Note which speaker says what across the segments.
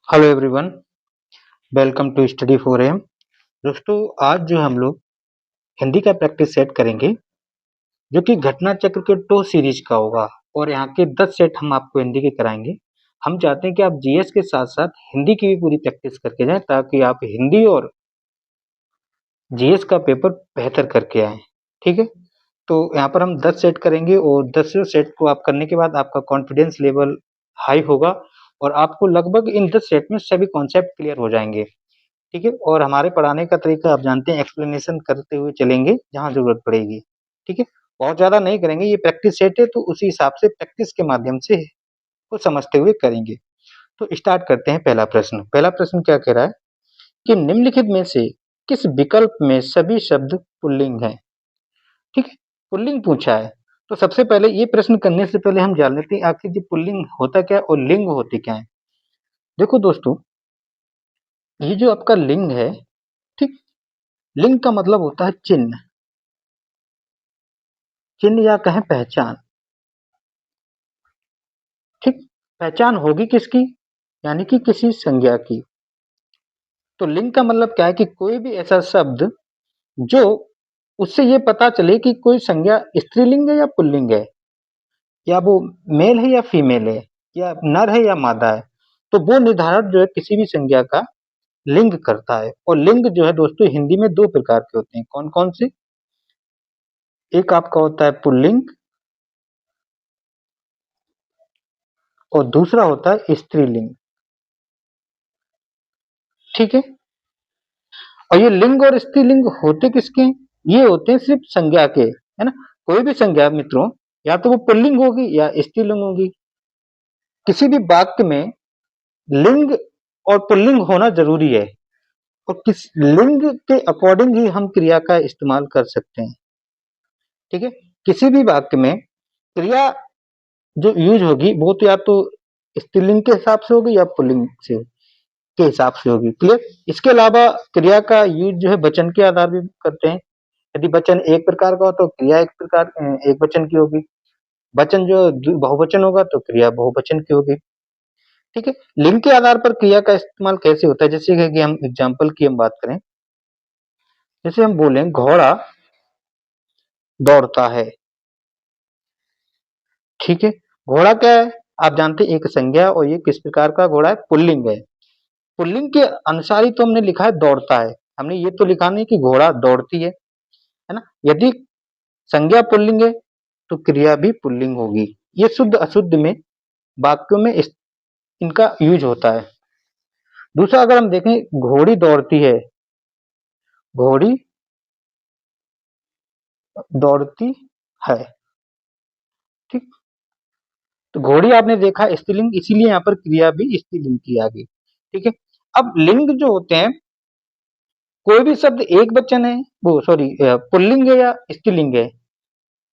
Speaker 1: Hello everyone, welcome to study 4 AM। दोस्तों, आज जो हम लोग हिंदी का प्रैक्टिस सेट करेंगे, जो कि घटना चक्र के टो सीरीज का होगा और यहाँ के 10 सेट हम आपको हिंदी के कराएंगे। हम चाहते हैं कि आप जीएस के साथ साथ हिंदी की भी पूरी प्रैक्टिस करके जाएं, ताकि आप हिंदी और जीएस का पेपर बेहतर करके आएं। ठीक है, तो यहाँ पर हम 10 सेट करेंगे और 10 सेट को आप करने के बाद आपका कॉन्फिडेंस लेवल हाई होगा और आपको लगभग इन 10 सेट में सभी कॉन्सेप्ट क्लियर हो जाएंगे। ठीक है, और हमारे पढ़ाने का तरीका आप जानते हैं, एक्सप्लेनेशन करते हुए चलेंगे जहाँ जरूरत पड़ेगी। ठीक है, बहुत ज्यादा नहीं करेंगे, ये प्रैक्टिस सेट है तो उसी हिसाब से प्रैक्टिस के माध्यम से को समझते हुए करेंगे। तो स्टार्ट करते हैं। पहला प्रश्न क्या कह रहा है कि निम्नलिखित में से किस विकल्प में सभी शब्द पुल्लिंग हैं। ठीक है, पुल्लिंग पूछा है, तो सबसे पहले ये प्रश्न करने से पहले हम जान लेते हैं आखिर ये पुल्लिंग होता क्या है और लिंग होते क्या है। देखो दोस्तों, ये जो आपका लिंग है, ठीक, लिंग का मतलब होता है चिन्ह, चिन्ह या कहें पहचान। ठीक, पहचान होगी किसकी, यानी कि किसी संज्ञा की। तो लिंग का मतलब क्या है कि कोई भी ऐसा शब्द जो उससे ये पता चले कि कोई संज्ञा स्त्रीलिंग है या पुल्लिंग है, या वो मेल है या फीमेल है, या नर है या मादा है, तो वो निर्धारण जो है किसी भी संज्ञा का लिंग करता है। और लिंग जो है दोस्तों हिंदी में दो प्रकार के होते हैं। कौन कौन से? एक आपका होता है पुल्लिंग और दूसरा होता है स्त्रीलिंग। ठीक है, और ये लिंग और स्त्रीलिंग होते किसके हैं? ये होते हैं सिर्फ संज्ञा के, है ना। कोई भी संज्ञा मित्रों, या तो वो पुल्लिंग होगी या स्त्रीलिंग होगी। किसी भी वाक्य में लिंग और पुल्लिंग होना जरूरी है, और किस लिंग के अकॉर्डिंग ही हम क्रिया का इस्तेमाल कर सकते हैं। ठीक है, किसी भी वाक्य में क्रिया जो यूज होगी वो तो या तो स्त्रीलिंग के हिसाब से होगी या पुल्लिंग से के हिसाब से होगी। क्लियर? इसके अलावा क्रिया का यूज जो है वचन के आधार भी करते हैं। यदि वचन एक प्रकार का हो तो क्रिया एक वचन की होगी। वचन जो बहुवचन होगा तो क्रिया बहुवचन की होगी। ठीक है, लिंग के आधार पर क्रिया का इस्तेमाल कैसे होता है, जैसे कि हम एग्जाम्पल की हम बात करें, जैसे हम बोलें घोड़ा दौड़ता है। ठीक है, घोड़ा क्या है? आप जानते हैं एक संज्ञा, और ये किस प्रकार का घोड़ा है? पुल्लिंग है। पुल्लिंग के अनुसार ही तो हमने लिखा है दौड़ता है, हमने ये तो लिखा नहीं कि घोड़ा दौड़ती है ना। यदि संज्ञा पुल्लिंग है तो क्रिया भी पुल्लिंग होगी। ये शुद्ध अशुद्ध में वाक्यों में इनका यूज होता है। दूसरा अगर हम देखें, घोड़ी दौड़ती है, घोड़ी दौड़ती है। ठीक, तो घोड़ी आपने देखा स्त्रीलिंग, इसीलिए यहाँ पर क्रिया भी स्त्रीलिंग की आ गई। ठीक है, अब लिंग जो होते हैं, कोई भी शब्द एक वचन है, वो सॉरी पुल्लिंग है या स्त्रीलिंग है,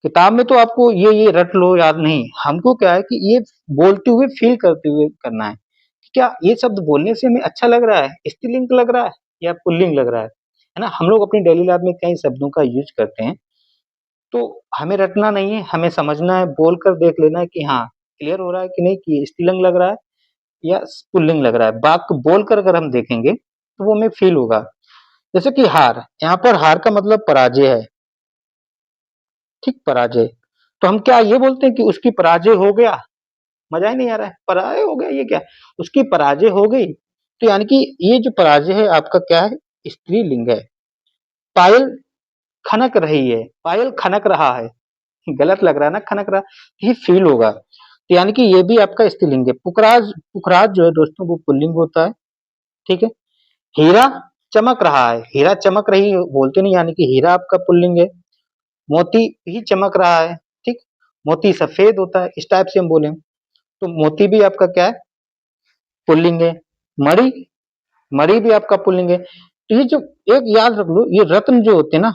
Speaker 1: किताब में तो आपको ये रट लो, याद नहीं। हमको क्या है कि ये बोलते हुए फील करते हुए करना है। क्या ये शब्द बोलने से हमें अच्छा लग रहा है, स्त्रीलिंग लग रहा है या पुल्लिंग लग रहा है ना। हम लोग अपनी डेली लाइफ में कई शब्दों का यूज करते हैं, तो हमें रटना नहीं है, हमें समझना है, बोलकर देख लेना है कि हाँ क्लियर हो रहा है कि नहीं, कि स्त्रीलिंग लग रहा है या पुल्लिंग लग रहा है। वाक्य बोलकर अगर हम देखेंगे तो वो हमें फील होगा। जैसे कि हार, यहाँ पर हार का मतलब पराजय है। ठीक, पराजय, तो हम क्या ये बोलते हैं कि उसकी पराजय हो गया? मजा ही नहीं आ रहा है, पराजय हो गया, ये क्या? उसकी पराजय हो गई, तो यानी कि ये जो पराजय है आपका क्या है? स्त्रीलिंग है। पायल खनक रही है, पायल खनक रहा है, गलत लग रहा है ना, खनक रहा, ये फील होगा, तो यानी कि ये भी आपका स्त्रीलिंग है। पुखराज, पुखराज जो है दोस्तों वो पुल्लिंग होता है। ठीक है, हीरा चमक रहा है, हीरा चमक रही बोलते नहीं, यानी कि हीरा आपका पुल्लिंग है। मोती भी चमक रहा है। ठीक, मोती सफेद होता है, इस टाइप से हम बोले तो मोती भी आपका क्या है? पुल्लिंग है। मणि, मणि भी आपका पुल्लिंग है। तो ये जो एक याद रख लो, ये रत्न जो होते हैं ना,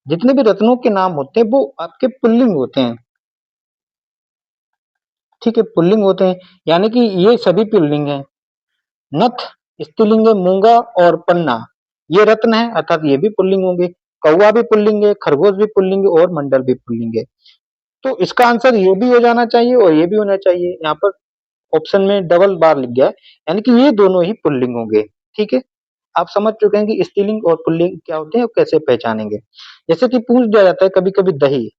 Speaker 1: जितने भी रत्नों के नाम होते हैं वो आपके पुल्लिंग होते हैं। ठीक है, पुल्लिंग होते हैं, यानी कि ये सभी पुल्लिंग है। नथ स्त्रीलिंग है, मूंगा और पन्ना ये रत्न है, अर्थात ये भी पुल्लिंग होंगे। कौवा भी पुल्लिंग है, खरगोश भी पुल्लिंग है और मंडल भी पुल्लिंग है। तो इसका आंसर ये भी हो जाना चाहिए और ये भी होना चाहिए। यहाँ पर ऑप्शन में डबल बार लिख गया है, यानी कि ये दोनों ही पुल्लिंग होंगे। ठीक है, आप समझ चुके हैं कि स्त्रीलिंग और पुल्लिंग क्या होते हैं और कैसे पहचानेंगे। जैसे कि पूछ दिया जाता है कभी कभी दही,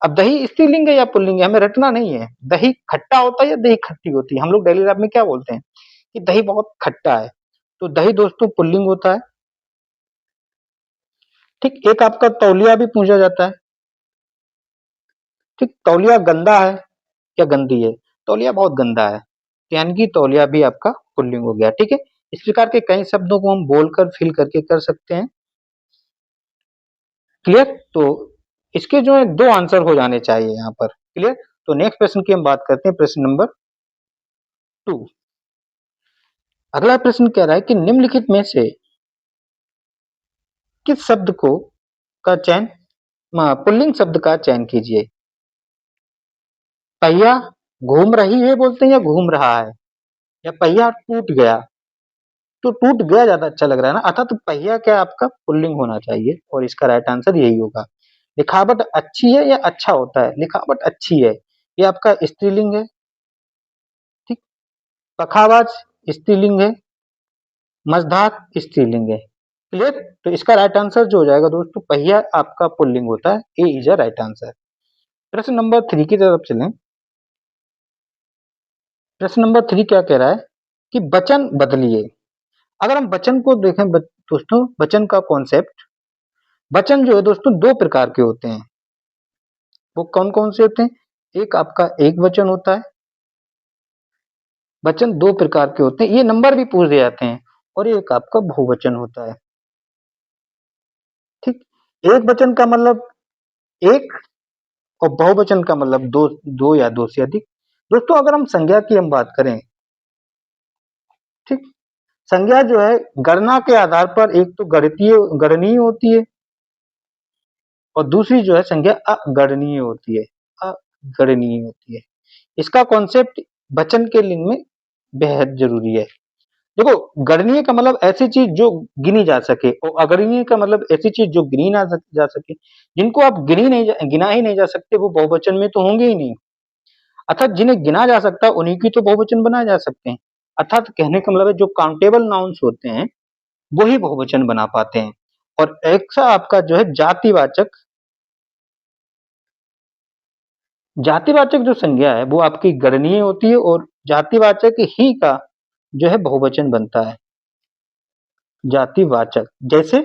Speaker 1: अब दही स्त्रीलिंग है या पुल्लिंग है हमें रटना नहीं है। दही खट्टा होता है या दही खट्टी होती है, हम लोग डेली लाइफ में क्या बोलते हैं कि दही बहुत खट्टा है, तो दही दोस्तों पुल्लिंग होता है। ठीक, एक आपका तौलिया भी पूछा जाता है। ठीक, तौलिया गंदा है या गंदी है, तौलिया बहुत गंदा है, तो यानी कि तौलिया भी आपका पुल्लिंग हो गया। ठीक है, इस प्रकार के कई शब्दों को हम बोलकर फिल करके कर सकते हैं। क्लियर, तो इसके जो है दो आंसर हो जाने चाहिए यहाँ पर। क्लियर, तो नेक्स्ट प्रश्न की हम बात करते हैं, प्रश्न नंबर 2। अगला प्रश्न कह रहा है कि निम्नलिखित में से किस शब्द को का चयन पुल्लिंग शब्द का चयन कीजिए। पहिया घूम रही है बोलते हैं या घूम रहा है, या पहिया टूट गया, तो टूट गया ज्यादा अच्छा लग रहा है ना, अर्थात तो पहिया क्या आपका पुल्लिंग होना चाहिए और इसका राइट आंसर यही होगा। लिखावट अच्छी है या अच्छा होता है, लिखावट अच्छी है, ये आपका स्त्रीलिंग है। ठीक, पखावाज स्त्रीलिंग है, मझधार स्त्रीलिंग है। क्लियर, तो इसका राइट आंसर जो हो जाएगा दोस्तों पहिया आपका पुल्लिंग होता है, ए इज अ राइट आंसर। प्रश्न नंबर 3 की तरफ चलें। प्रश्न नंबर 3 क्या कह रहा है कि वचन बदलिए। अगर हम वचन को देखें दोस्तों, वचन का कॉन्सेप्ट, वचन जो है दोस्तों दो प्रकार के होते हैं। वो कौन कौन से होते हैं, एक आपका एक वचन होता है, वचन दो प्रकार के होते हैं, ये नंबर भी पूछ दिए जाते हैं, और एक आपका बहुवचन होता है। ठीक, एक वचन का मतलब एक, और बहुवचन का मतलब दो, दो या दो से अधिक। दोस्तों अगर हम संज्ञा की हम बात करें, ठीक, संज्ञा जो है गणना के आधार पर एक तो गणनीय होती है, और दूसरी जो है संज्ञा अगणनीय होती है, अगणनीय होती है। इसका कॉन्सेप्ट वचन के लिंग में बेहद जरूरी है। देखो गणनीय का मतलब ऐसी चीज जो गिनी जा सके, और अगणनीय का मतलब ऐसी चीज जो गिनी ना जा सके, जिनको आप गिना ही नहीं जा सकते, वो बहुवचन में तो होंगे ही नहीं। अर्थात जिन्हें गिना जा सकता है उन्हीं की तो बहुवचन बनाए जा सकते हैं। अर्थात कहने का मतलब है जो काउंटेबल नाउन्स होते हैं वही बहुवचन बना पाते हैं। और ऐसा आपका जो है जातिवाचक जो संज्ञा है वो आपकी गणनीय होती है, और जातिवाचक ही का जो है बहुवचन बनता है। जातिवाचक जैसे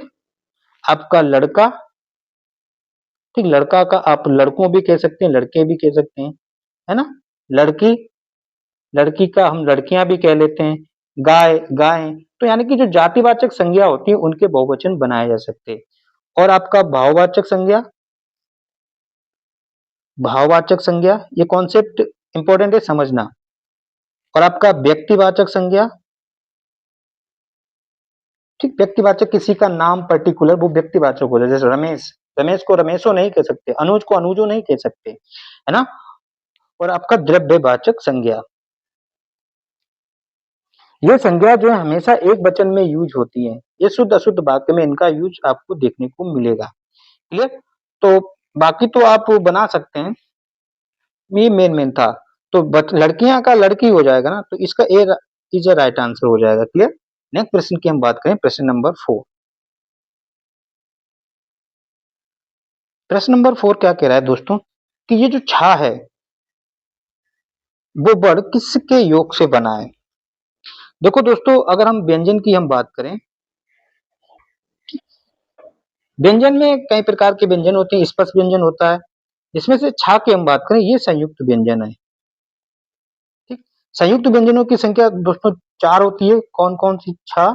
Speaker 1: आपका लड़का, ठीक, लड़का का आप लड़कों भी कह सकते हैं, लड़के भी कह सकते हैं, है ना। लड़की, लड़की का हम लड़कियां भी कह लेते हैं, गाय गाय, तो यानी कि जो जातिवाचक संज्ञा होती है उनके बहुवचन बनाए जा सकते हैं। और आपका भाववाचक संज्ञा, भाववाचक संज्ञा ये कॉन्सेप्ट इंपॉर्टेंट है समझना। और आपका व्यक्तिवाचक संज्ञा, ठीक, व्यक्तिवाचक किसी का नाम पर्टिकुलर, वो व्यक्तिवाचक हो जाए, जैसे रमेश, रमेश को रमेशो नहीं कह सकते, अनुज को अनुजो नहीं कह सकते, है ना। और आपका द्रव्यवाचक संज्ञा, ये संज्ञा जो है हमेशा एक वचन में यूज होती है, ये शुद्ध अशुद्ध वाक्य में इनका यूज आपको देखने को मिलेगा। क्लियर, तो बाकी तो आप बना सकते हैं, ये मेन था। तो लड़कियां का लड़की हो जाएगा ना, तो इसका ए इज अ राइट आंसर हो जाएगा। क्लियर, नेक्स्ट प्रश्न की हम बात करें, प्रश्न नंबर 4। प्रश्न नंबर 4 क्या कह रहा है दोस्तों कि ये जो छा है वो वर्ड किसके योग से बना है। देखो दोस्तों अगर हम व्यंजन की हम बात करें, व्यंजन में कई प्रकार के व्यंजन होते हैं, स्पर्श व्यंजन होता है, जिसमें से छा की हम बात करें ये संयुक्त व्यंजन है। ठीक, संयुक्त व्यंजनों की संख्या दोस्तों 4 होती है, कौन कौन सी, छा,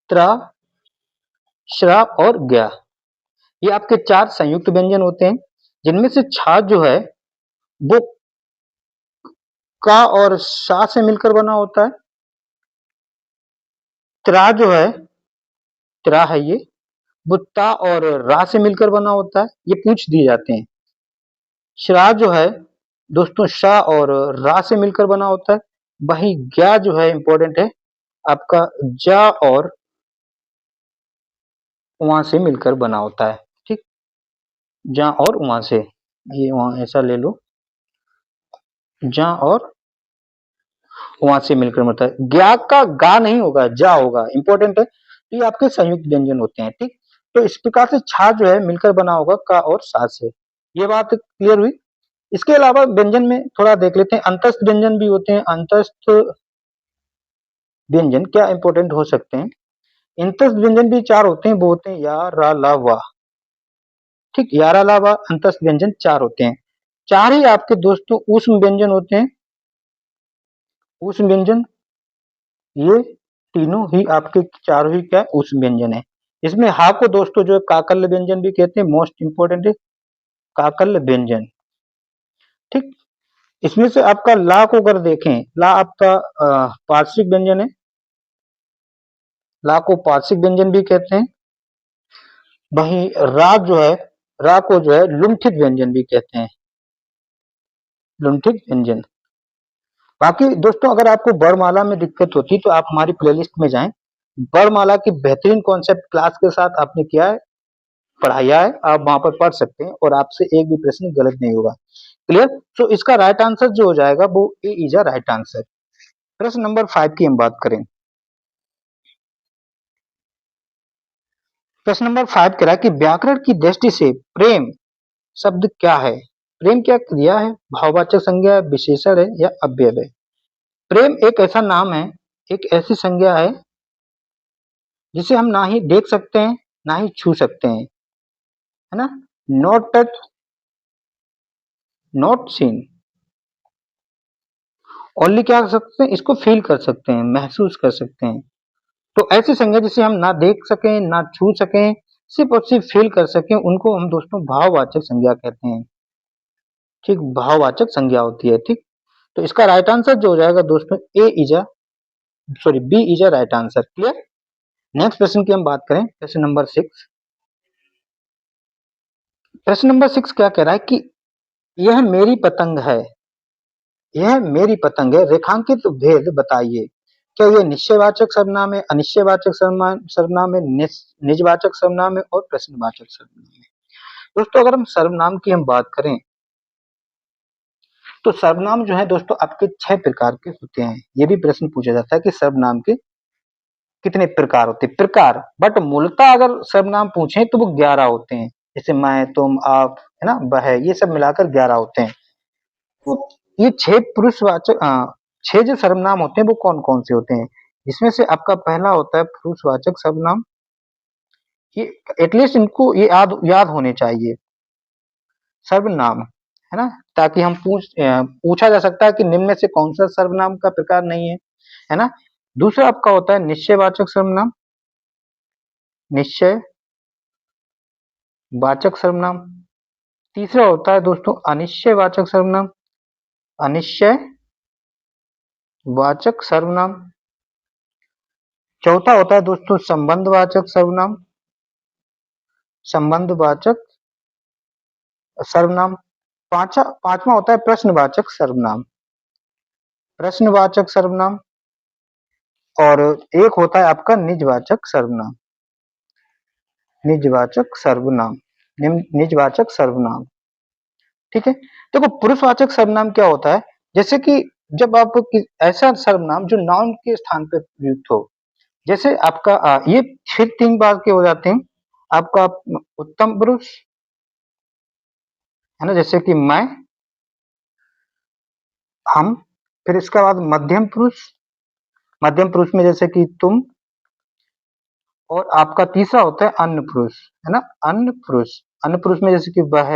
Speaker 1: त्रा, श्रा और ज्ञा, ये आपके 4 संयुक्त व्यंजन होते हैं, जिनमें से छा जो है वो का और शा से मिलकर बना होता है। त्रा जो है, त्रा है ये, वो ता और रा से मिलकर बना होता है, ये पूछ दिए जाते हैं। श्रा जो है दोस्तों शा और रा से मिलकर बना होता है। वही ज्ञा जो है इंपॉर्टेंट है, आपका जा और वहां से मिलकर बना होता है। ठीक, जा और वहां से, ये वहां ऐसा ले लो, जा और वहां से मिलकर बनता है। ज्ञा का गा नहीं होगा, जा होगा, इंपॉर्टेंट है। तो ये आपके संयुक्त व्यंजन होते हैं, ठीक। तो इस प्रकार से छा जो है मिलकर बना होगा का और सा से। ये बात क्लियर हुई। इसके अलावा व्यंजन में थोड़ा देख लेते हैं, अंतस्थ व्यंजन भी होते हैं। अंतस्थ व्यंजन क्या इंपॉर्टेंट हो सकते हैं? अंतस्थ व्यंजन भी चार होते हैं, वो होते हैं या, रा, ला, वा, ठीक। या, रा, ला, वा अंतस्थ व्यंजन चार होते हैं। चार ही आपके दोस्तों ऊष्म व्यंजन होते हैं। ऊष्म व्यंजन ये तीनों ही आपके चारों ही क्या ऊष्म व्यंजन है। इसमें हा को दोस्तों जो है काकल्य व्यंजन भी कहते हैं, मोस्ट इंपोर्टेंट है काकल्य व्यंजन, ठीक। इसमें से आपका ला को अगर देखें, ला आपका पार्श्विक व्यंजन है। ला को पार्श्विक व्यंजन भी कहते हैं। वहीं रा जो है, रा को जो है लुंठित व्यंजन भी कहते हैं, लुंठित व्यंजन। बाकी दोस्तों अगर आपको वर्णमाला में दिक्कत होती है तो आप हमारी प्लेलिस्ट में जाएं। वर्णमाला की बेहतरीन कॉन्सेप्ट क्लास के साथ आपने किया है, पढ़ाया है, आप वहां पर पढ़ सकते हैं और आपसे एक भी प्रश्न गलत नहीं होगा। क्लियर? तो इसका राइट आंसर जो हो जाएगा वो ए इज अ राइट आंसर। प्रश्न नंबर 5 की हम बात करें। प्रश्न नंबर 5 कह रहा है कि व्याकरण की दृष्टि से प्रेम शब्द क्या है? प्रेम क्या क्रिया है, भाववाचक संज्ञा, विशेषण है या अव्यय है? प्रेम एक ऐसा नाम है, एक ऐसी संज्ञा है जिसे हम ना ही देख सकते हैं ना ही छू सकते हैं, है ना। Not touch, not seen, only क्या कर सकते हैं, इसको फील कर सकते हैं, महसूस कर सकते हैं। तो ऐसी संज्ञा जिसे हम ना देख सकें ना छू सकें, सिर्फ और सिर्फ फील कर सकें, उनको हम दोस्तों भाववाचक संज्ञा कहते हैं, ठीक। भाववाचक संज्ञा होती है, ठीक। तो इसका राइट आंसर जो हो जाएगा दोस्तों A is a sorry B is a right answer. Clear? Next प्रश्न की हम बात करें, प्रश्न नंबर 6। प्रश्न नंबर 6 क्या कह रहा है कि यह मेरी पतंग है, यह मेरी पतंग है, रेखांकित भेद बताइए। क्या यह निश्चयवाचक सर्वनाम है, अनिश्चयवाचक सर्वनाम है, निजवाचक सर्वनाम है और प्रश्नवाचक सर्वनाम है? दोस्तों अगर हम सर्वनाम की हम बात करें तो सर्वनाम जो है दोस्तों आपके 6 प्रकार के होते हैं। ये भी प्रश्न पूछा जाता है कि सर्वनाम के कितने प्रकार होते हैं? प्रकार, बट मूलतः अगर सर्वनाम पूछे तो वो 11 होते हैं। जैसे मैं, तुम, आप, है ना, वह, ये सब मिलाकर 11 होते हैं। तो ये 6 पुरुषवाचक 6 जो सर्वनाम होते हैं वो कौन-कौन से होते हैं? इसमें से आपका पहला होता है पुरुषवाचक सर्वनाम। ये एटलीस्ट इनको ये याद याद होने चाहिए। सर्वनाम, है ना, ताकि हम पूछा जा सकता है कि निम्न में से कौन सा सर्वनाम का प्रकार नहीं है ना। दूसरा आपका होता है निश्चयवाचक सर्वनाम, निश्चय वाचक सर्वनाम। तीसरा होता है दोस्तों अनिश्चयवाचक सर्वनाम, अनिश्चय वाचक सर्वनाम। चौथा होता है दोस्तों संबंधवाचक सर्वनाम, संबंधवाचक सर्वनाम। पांचवा होता है प्रश्नवाचक सर्वनाम, प्रश्नवाचक सर्वनाम। और एक होता है आपका निजवाचक सर्वनाम, निजवाचक सर्वनाम, निजवाचक सर्वनाम, ठीक है। देखो पुरुषवाचक सर्वनाम क्या होता है, जैसे कि जब आप ऐसा सर्वनाम जो नाउन के स्थान पर प्रयुक्त हो, जैसे आपका ये फिर 3 बार के हो जाते हैं। आपका उत्तम पुरुष, है ना, जैसे कि मैं, हम। फिर इसके बाद मध्यम पुरुष, मध्यम पुरुष में जैसे कि तुम। और आपका तीसरा होता है अन्य पुरुष, है ना, अन्य पुरुष। अन्य पुरुष में जैसे कि वह,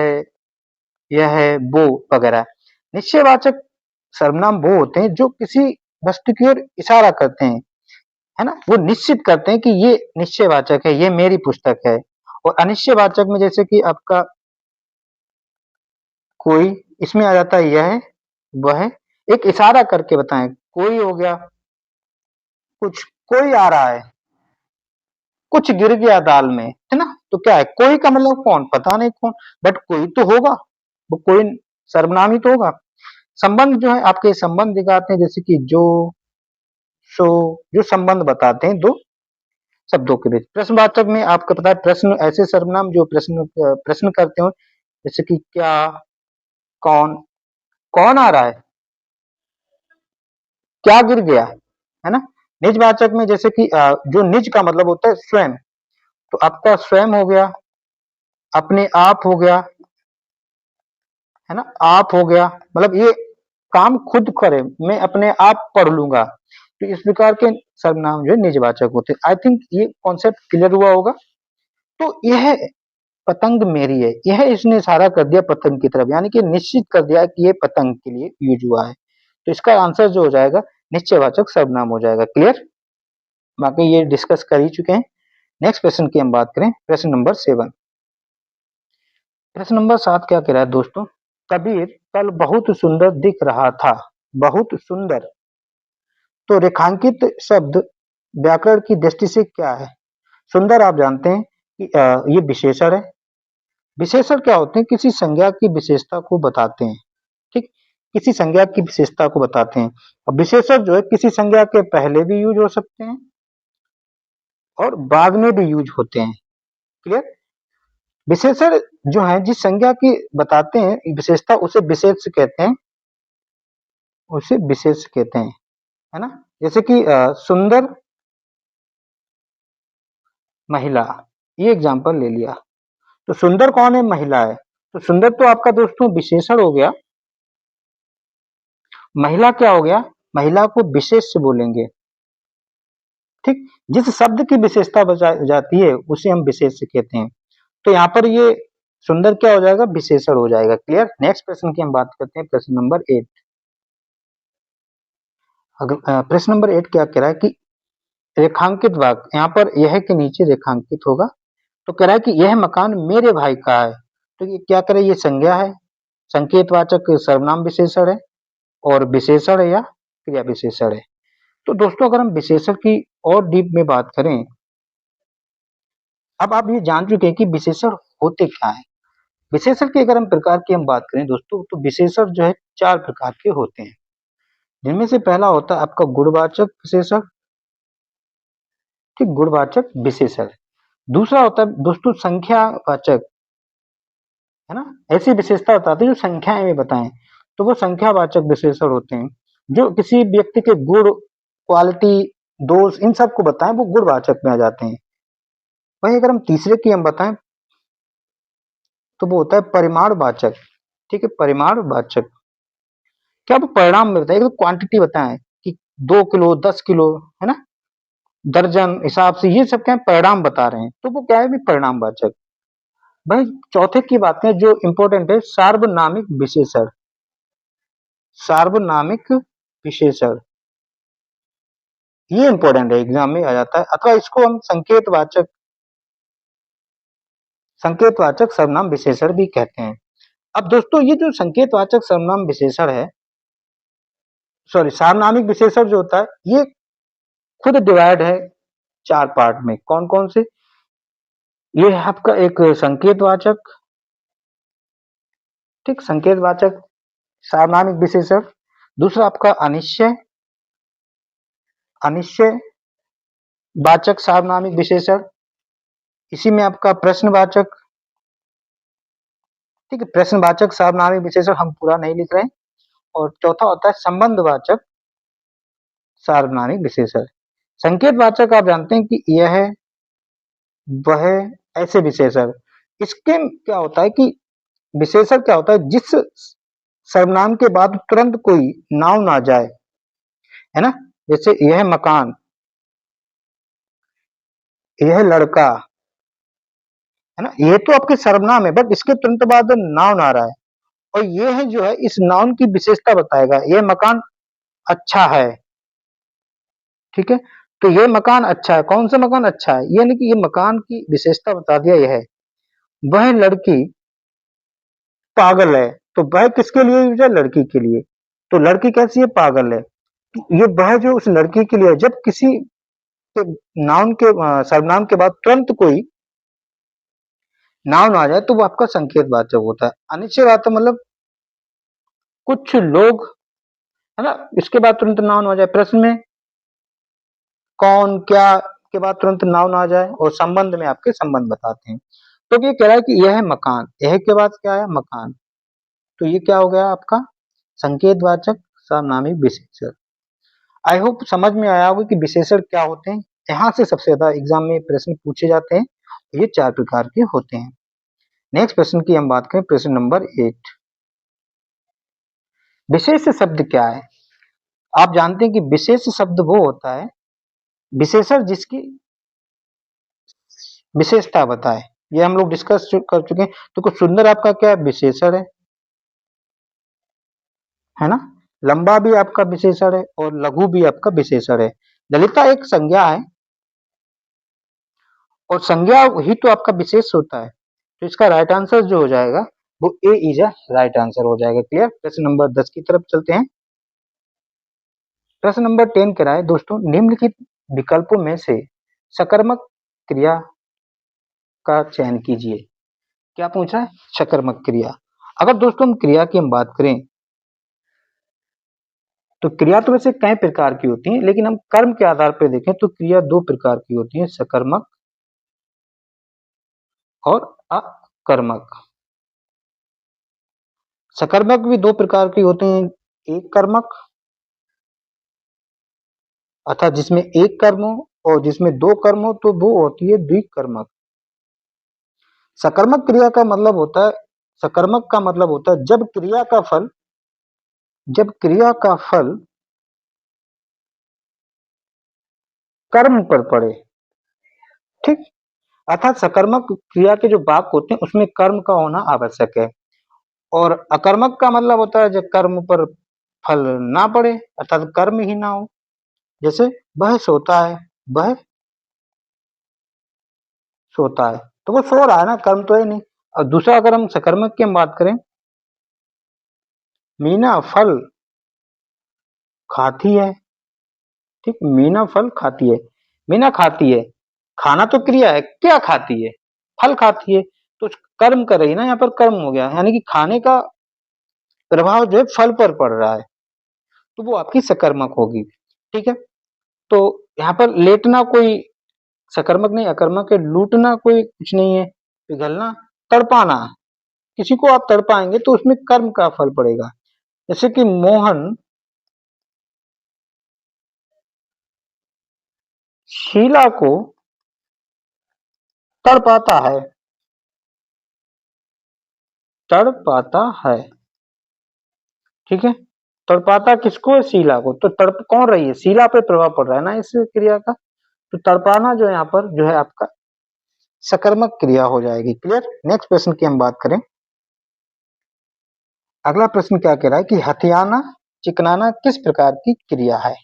Speaker 1: यह, वो वगैरह। निश्चयवाचक सर्वनाम वो होते हैं जो किसी वस्तु की ओर इशारा करते हैं, है ना, वो निश्चित करते हैं कि ये निश्चयवाचक है, ये मेरी पुस्तक है। और अनिश्चयवाचक में जैसे कि आपका कोई, इसमें आ जाता है यह, वह, एक इशारा करके बताएं, कोई हो गया, कुछ, कोई आ रहा है, कुछ गिर गया दाल में, है ना। तो क्या है, कोई का मतलब कौन, पता नहीं कौन, बट कोई तो होगा, वो कोई सर्वनाम ही तो होगा। संबंध जो है आपके संबंध दिखाते हैं, जैसे कि जो, सो, जो संबंध बताते हैं दो शब्दों के बीच। प्रश्नवाचक में आपको पता है प्रश्न, ऐसे सर्वनाम जो प्रश्न प्रश्न करते हो, जैसे कि क्या, कौन, कौन आ रहा है, क्या गिर गया, है ना। निजवाचक में जैसे कि जो निज का मतलब होता है स्वयं, तो आपका स्वयं हो गया, अपने आप हो गया, है ना, आप हो गया, मतलब ये काम खुद करे, मैं अपने आप पढ़ लूंगा, तो इस प्रकार के सर्वनाम जो है निजवाचक होते हैं। आई थिंक ये कॉन्सेप्ट क्लियर हुआ होगा। तो यह पतंग मेरी है, यह इसने इशारा कर दिया पतंग की तरफ, यानी कि निश्चित कर दिया कि ये पतंग के लिए यूज हुआ है। तो इसका आंसर जो हो जाएगा निश्चयवाचक सर्वनाम हो जाएगा। क्लियर, बाकी ये डिस्कस कर ही चुके हैं। नेक्स्ट प्रश्न की हम बात करें, प्रश्न नंबर 7। प्रश्न नंबर 7 क्या कह रहा है दोस्तों, कबीर कल बहुत सुंदर दिख रहा था, बहुत सुंदर। तो रेखांकित शब्द व्याकरण की दृष्टि से क्या है। सुंदर आप जानते हैं कि ये विशेषण है। विशेषण क्या होते हैं, किसी संज्ञा की विशेषता को बताते हैं, ठीक, किसी संज्ञा की विशेषता को बताते हैं। और विशेषण जो है किसी संज्ञा के पहले भी यूज हो सकते हैं और बाद में भी यूज होते हैं। क्लियर, विशेषण जो है जिस संज्ञा की बताते हैं विशेषता, उसे विशेष कहते हैं, उसे विशेष कहते हैं, है ना। जैसे कि सुंदर महिला, ये एग्जांपल ले लिया। तो सुंदर कौन है, महिला है, तो सुंदर तो आपका दोस्तों विशेषण हो गया, महिला क्या हो गया, महिला को विशेष से बोलेंगे, ठीक। जिस शब्द की विशेषता जाती है उसे हम विशेष कहते हैं। तो यहाँ पर ये सुंदर क्या हो जाएगा, विशेषण हो जाएगा। क्लियर, नेक्स्ट प्रश्न की हम बात करते हैं, प्रश्न नंबर 8। प्रश्न नंबर 8 क्या कह रहा है कि रेखांकित वाक्य, यहाँ पर यह के नीचे रेखांकित होगा, तो कह रहा है कि यह मकान मेरे भाई का है। तो ये क्या करे, ये संज्ञा है, संकेतवाचक सर्वनाम विशेषण है, और विशेषण है या क्रिया विशेषण है। तो दोस्तों अगर हम विशेषण की और डीप में बात करें, अब आप ये जान चुके हैं कि विशेषण होते क्या है। विशेषण के अगर हम प्रकार की हम बात करें दोस्तों, तो विशेषण जो है 4 प्रकार के होते हैं, जिनमें से पहला होता है आपका गुणवाचक विशेषण, ठीक, गुणवाचक विशेषण। दूसरा होता है दोस्तों संख्यावाचक, है ना, ऐसी विशेषता बताते हैं जो संख्याएं में बताएं, तो वो संख्यावाचक विशेषण होते हैं, जो किसी व्यक्ति के गुण, क्वालिटी, दोष, इन सब को बताएं, वो गुणवाचक में आ जाते हैं। वहीं अगर हम तीसरे की हम बताएं, तो वो होता है परिमाणवाचक, ठीक है, परिमाणवाचक, क्या वो परिणाम में बताए, तो क्वांटिटी बताएं कि 2 किलो, 10 किलो, है ना, दर्जन हिसाब से, ये सब क्या है, परिणाम बता रहे हैं, तो वो क्या है भी परिणामवाचक। भाई चौथे की बात है जो इंपॉर्टेंट है, सार्वनामिक विशेषण, सार्वनामिक विशेषण, ये इंपॉर्टेंट है, एग्जाम में आ जाता है, अथवा इसको हम संकेतवाचक, संकेतवाचक सर्वनाम विशेषण भी कहते हैं। अब दोस्तों ये जो संकेतवाचक सर्वनाम विशेषण है, सॉरी सार्वनामिक विशेषण जो होता है, ये खुद डिवाइड है 4 पार्ट में। कौन कौन से, ये है आपका एक संकेतवाचक, ठीक, संकेतवाचक सार्वनामिक विशेषण। दूसरा आपका अनिश्चय, अनिश्चय वाचक सार्वनामिक विशेषण, इसी में आपका प्रश्नवाचक, ठीक है, प्रश्नवाचक सार्वनामिक विशेषण हम पूरा नहीं लिख रहे हैं। और चौथा होता है संबंधवाचक सार्वनामिक विशेषण। संकेतवाचक आप जानते हैं कि यह है, वह, ऐसे विशेषण। इसके क्या होता है कि विशेषण क्या होता है, जिस सर्वनाम के बाद तुरंत कोई नाउन आ जाए, है ना, जैसे यह मकान, यह लड़का, है ना, ये तो आपके सर्वनाम है, बट इसके तुरंत बाद नाउन आ रहा है, और ये है जो है इस नाउन की विशेषता बताएगा, यह मकान अच्छा है, ठीक है। तो ये मकान अच्छा है, कौन सा मकान अच्छा है, यानी कि ये मकान की विशेषता बता दिया, यह है। वह लड़की पागल है, तो वह किसके लिए यूज है, लड़की के लिए। तो लड़की कैसी है, पागल है, तो ये वह जो उस लड़की के लिए, जब किसी के नाउन के सर्वनाम के बाद तुरंत कोई नाउन आ जाए, तो वो आपका संकेतवाचक होता है। अनिश्चयवाचक मतलब कुछ लोग, है ना, इसके बाद तुरंत नाउन आ जाए, प्रश्न में कौन, क्या के बाद तुरंत नाउन आ जाए, और संबंध में आपके संबंध बताते हैं। तो ये कह रहा है कि यह है मकान, यह के बाद क्या है, मकान, तो ये क्या हो गया आपका संकेतवाचक सार्वनामिक विशेषण। आई होप समझ में आया होगा कि विशेषण क्या होते हैं। यहाँ से सबसे ज्यादा एग्जाम में प्रश्न पूछे जाते हैं, ये 4 प्रकार के होते हैं। नेक्स्ट प्रश्न की हम बात करें, प्रश्न नंबर 8। विशेष शब्द क्या है? आप जानते हैं कि विशेष शब्द वो होता है विशेषण जिसकी विशेषता बताए। ये हम लोग डिस्कस कर चुके हैं। तो कुछ सुंदर आपका क्या विशेषण है ना। लंबा भी आपका विशेषण है और लघु भी आपका विशेषण है। ललिता एक संज्ञा है और संज्ञा ही तो आपका विशेष होता है। तो इसका राइट आंसर जो हो जाएगा वो ए इज अ राइट आंसर हो जाएगा। क्लियर। प्रश्न नंबर 10 की तरफ चलते हैं। प्रश्न नंबर 10 कह रहा है दोस्तों, निम्नलिखित विकल्पों में से सकर्मक क्रिया का चयन कीजिए। क्या पूछ रहा है? सकर्मक क्रिया। अगर दोस्तों हम क्रिया की हम बात करें तो क्रिया तो वैसे कई प्रकार की होती है, लेकिन हम कर्म के आधार पर देखें तो क्रिया 2 प्रकार की होती है, सकर्मक और अकर्मक। सकर्मक भी 2 प्रकार की होते हैं, एक कर्मक अर्थात जिसमें एक कर्म हो और जिसमें 2 कर्म हो तो वो होती है द्विकर्मक। सकर्मक क्रिया का मतलब होता है, सकर्मक का मतलब होता है जब क्रिया का फल कर्म पर पड़े। ठीक। अर्थात सकर्मक क्रिया के जो वाक्य होते हैं उसमें कर्म का होना आवश्यक है। और अकर्मक का मतलब होता है जब कर्म पर फल ना पड़े अर्थात कर्म ही ना हो। जैसे वह सोता है, वह सोता है तो वो सो रहा है ना, कर्म तो है नहीं। और दूसरा अगर हम सकर्मक की हम बात करें, मीना फल खाती है। ठीक। मीना फल खाती है, मीना खाती है, खाना तो क्रिया है, क्या खाती है? फल खाती है। तो कर्म कर रही है ना, यहाँ पर कर्म हो गया, यानी कि खाने का प्रभाव जो है फल पर पड़ रहा है, तो वो आपकी सकर्मक होगी। ठीक है। तो यहाँ पर लेटना कोई सकर्मक नहीं, अकर्मक है। लूटना कोई कुछ नहीं है, पिघलना। तड़पाना, किसी को आप तड़पाएंगे तो उसमें कर्म का फल पड़ेगा। जैसे कि मोहन शीला को तड़पाता है, तड़पाता है। ठीक है। तड़पाता किसको है? शीला को। तो तड़प कौन रही है? शीला पे प्रभाव पड़ रहा है ना इस क्रिया का। तो तड़पाना जो है यहाँ पर जो है आपका सकर्मक क्रिया हो जाएगी। क्लियर। नेक्स्ट प्रश्न की हम बात करें। अगला प्रश्न क्या कह रहा है कि हथियाना चिकनाना किस प्रकार की क्रिया है?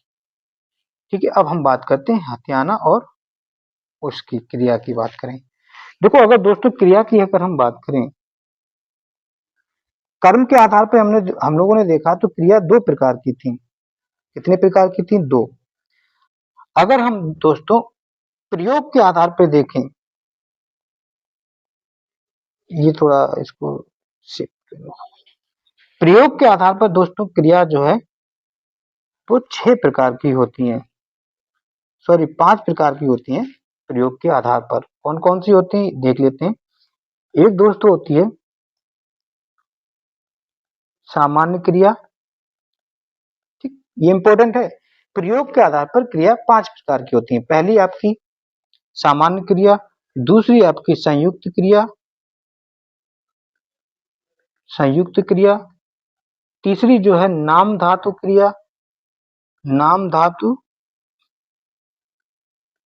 Speaker 1: ठीक है। अब हम बात करते हैं हथियाना और उसकी क्रिया की बात करें। देखो अगर दोस्तों क्रिया की अगर हम बात करें, कर्म के आधार पर हम लोगों ने देखा तो क्रिया 2 प्रकार की थी। कितने प्रकार की थी? 2। अगर हम दोस्तों प्रयोग के आधार पर देखें, ये थोड़ा इसको शिफ्ट करो। प्रयोग के आधार पर दोस्तों क्रिया जो है वो 6 प्रकार की होती हैं, सॉरी 5 प्रकार की होती हैं। प्रयोग के आधार पर कौन कौन सी होती हैं देख लेते हैं। एक दोस्तों होती है सामान्य क्रिया। ठीक। ये इंपॉर्टेंट है। प्रयोग के आधार पर क्रिया 5 प्रकार की होती है। पहली आपकी सामान्य क्रिया, दूसरी आपकी संयुक्त क्रिया, तीसरी जो है नाम धातु क्रिया, नाम धातु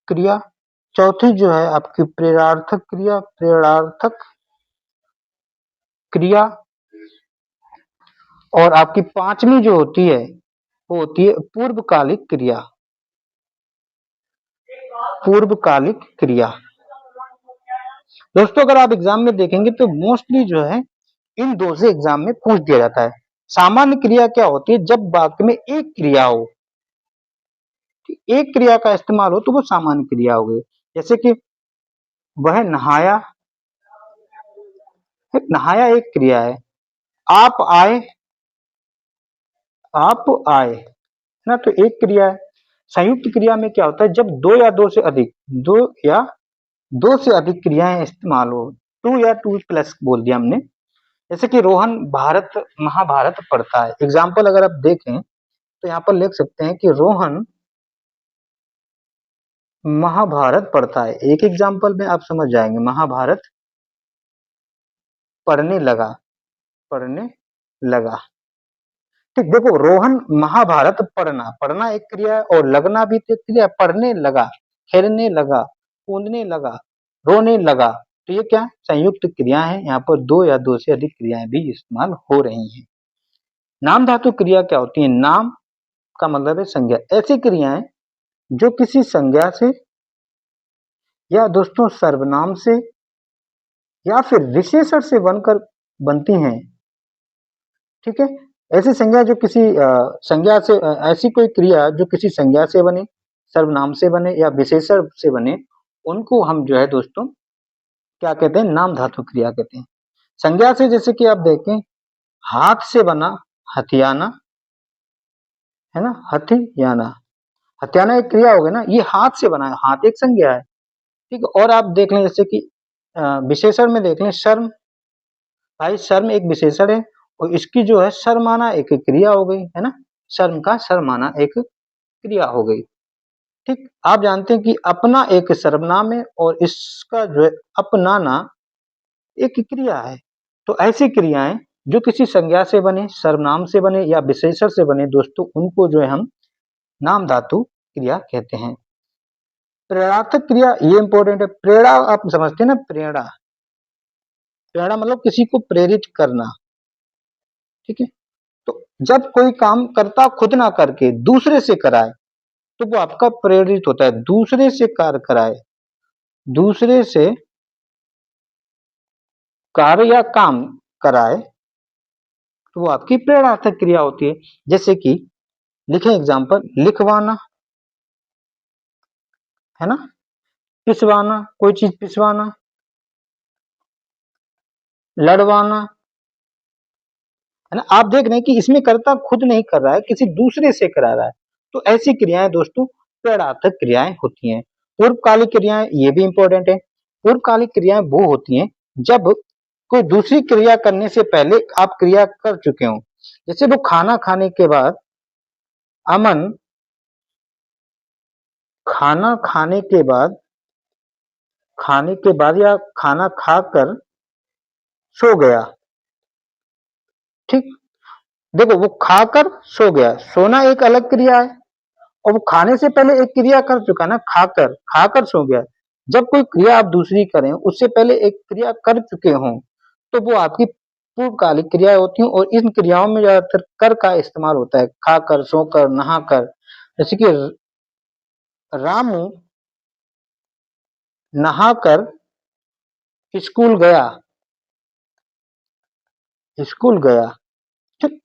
Speaker 1: क्रिया, चौथी जो है आपकी प्रेरणार्थक क्रिया, और आपकी पांचवी जो होती है वो होती है पूर्वकालिक क्रिया। पूर्वकालिक क्रिया दोस्तों अगर आप एग्जाम में देखेंगे तो मोस्टली जो है इन दो से एग्जाम में पूछ दिया जाता है। सामान्य क्रिया क्या होती है? जब वाक्य में एक क्रिया हो, एक क्रिया का इस्तेमाल हो तो वो सामान्य क्रिया हो गई। जैसे कि वह नहाया, नहाया एक क्रिया है। आप आए, आप आए ना, तो एक क्रिया है। संयुक्त क्रिया में क्या होता है? जब दो या दो से अधिक क्रियाएं इस्तेमाल हो, 2 या 2 प्लस बोल दिया हमने। जैसे कि रोहन भारत महाभारत पढ़ता है। एग्जाम्पल अगर आप देखें तो यहाँ पर लिख सकते हैं कि रोहन महाभारत पढ़ता है। एक एग्जाम्पल में आप समझ जाएंगे, महाभारत पढ़ने लगा, पढ़ने लगा। ठीक, देखो रोहन महाभारत पढ़ना, पढ़ना एक क्रिया है और लगना भी तो एक क्रिया है। पढ़ने लगा, खेलने लगा, कूदने लगा, रोने लगा, तो ये क्या संयुक्त क्रिया है। यहाँ पर दो या दो से अधिक क्रियाएं भी इस्तेमाल हो रही हैं। नाम धातु क्रिया क्या होती है? नाम का मतलब है संज्ञा। ऐसी क्रियाएं जो किसी संज्ञा से या दोस्तों सर्वनाम से या फिर विशेषण से बनकर बनती हैं। ठीक है, ऐसी संज्ञा जो किसी संज्ञा से ऐसी कोई क्रिया जो किसी संज्ञा से बने, सर्वनाम से बने या विशेषण से बने, उनको हम जो है दोस्तों क्या कहते हैं? नाम धातु क्रिया कहते हैं। संज्ञा से जैसे कि आप देखें, हाथ से बना हथियाना, है ना, हथियाना, हथियाना एक क्रिया हो गई ना, ये हाथ से बना है, हाथ एक संज्ञा है। ठीक है, और आप देख लें जैसे कि विशेषण में देख लें, शर्म, भाई शर्म एक विशेषण है और इसकी जो है शर्माना एक क्रिया हो गई, है ना, शर्म का शर्माना एक क्रिया हो गई। ठीक, आप जानते हैं कि अपना एक सर्वनाम है और इसका जो है अपनाना एक क्रिया है। तो ऐसी क्रियाएं जो किसी संज्ञा से बने, सर्वनाम से बने या विशेषण से बने दोस्तों, उनको जो है हम नाम धातु क्रिया कहते हैं। प्रेरणार्थक क्रिया, ये इंपॉर्टेंट है। प्रेरणा आप समझते हैं ना, प्रेरणा, प्रेरणा मतलब किसी को प्रेरित करना। ठीक है, तो जब कोई काम करता खुद ना करके दूसरे से कराए तो वो आपका प्रेरित होता है। दूसरे से कार्य कराए, दूसरे से कार्य या काम कराए तो वो आपकी प्रेरणार्थक क्रिया होती है। जैसे कि लिखें एग्जाम्पल, लिखवाना, है ना, पिसवाना, कोई चीज पिसवाना, लड़वाना, है ना। आप देख रहे हैं कि इसमें कर्ता खुद नहीं कर रहा है, किसी दूसरे से करा रहा है। तो ऐसी क्रियाएं दोस्तों प्रेरणार्थक क्रियाएं होती हैं। पूर्वकालिक क्रियाएं, ये भी इंपॉर्टेंट है। पूर्वकालिक क्रियाएं वो होती हैं जब कोई दूसरी क्रिया करने से पहले आप क्रिया कर चुके हो। जैसे वो खाना खाने के बाद, अमन खाना खाने के बाद या खाना खाकर सो गया। ठीक, देखो वो खाकर सो गया, सोना एक अलग क्रिया है और वो खाने से पहले एक क्रिया कर चुका है ना, खाकर, खाकर सो गया। जब कोई क्रिया आप दूसरी करें उससे पहले एक क्रिया कर चुके हों तो वो आपकी पूर्वकालिक क्रिया होती हैं और इन क्रियाओं में ज्यादातर कर का इस्तेमाल होता है, खाकर, सोकर, नहाकर। जैसे कि रामू नहाकर स्कूल गया, स्कूल गया। ठीक,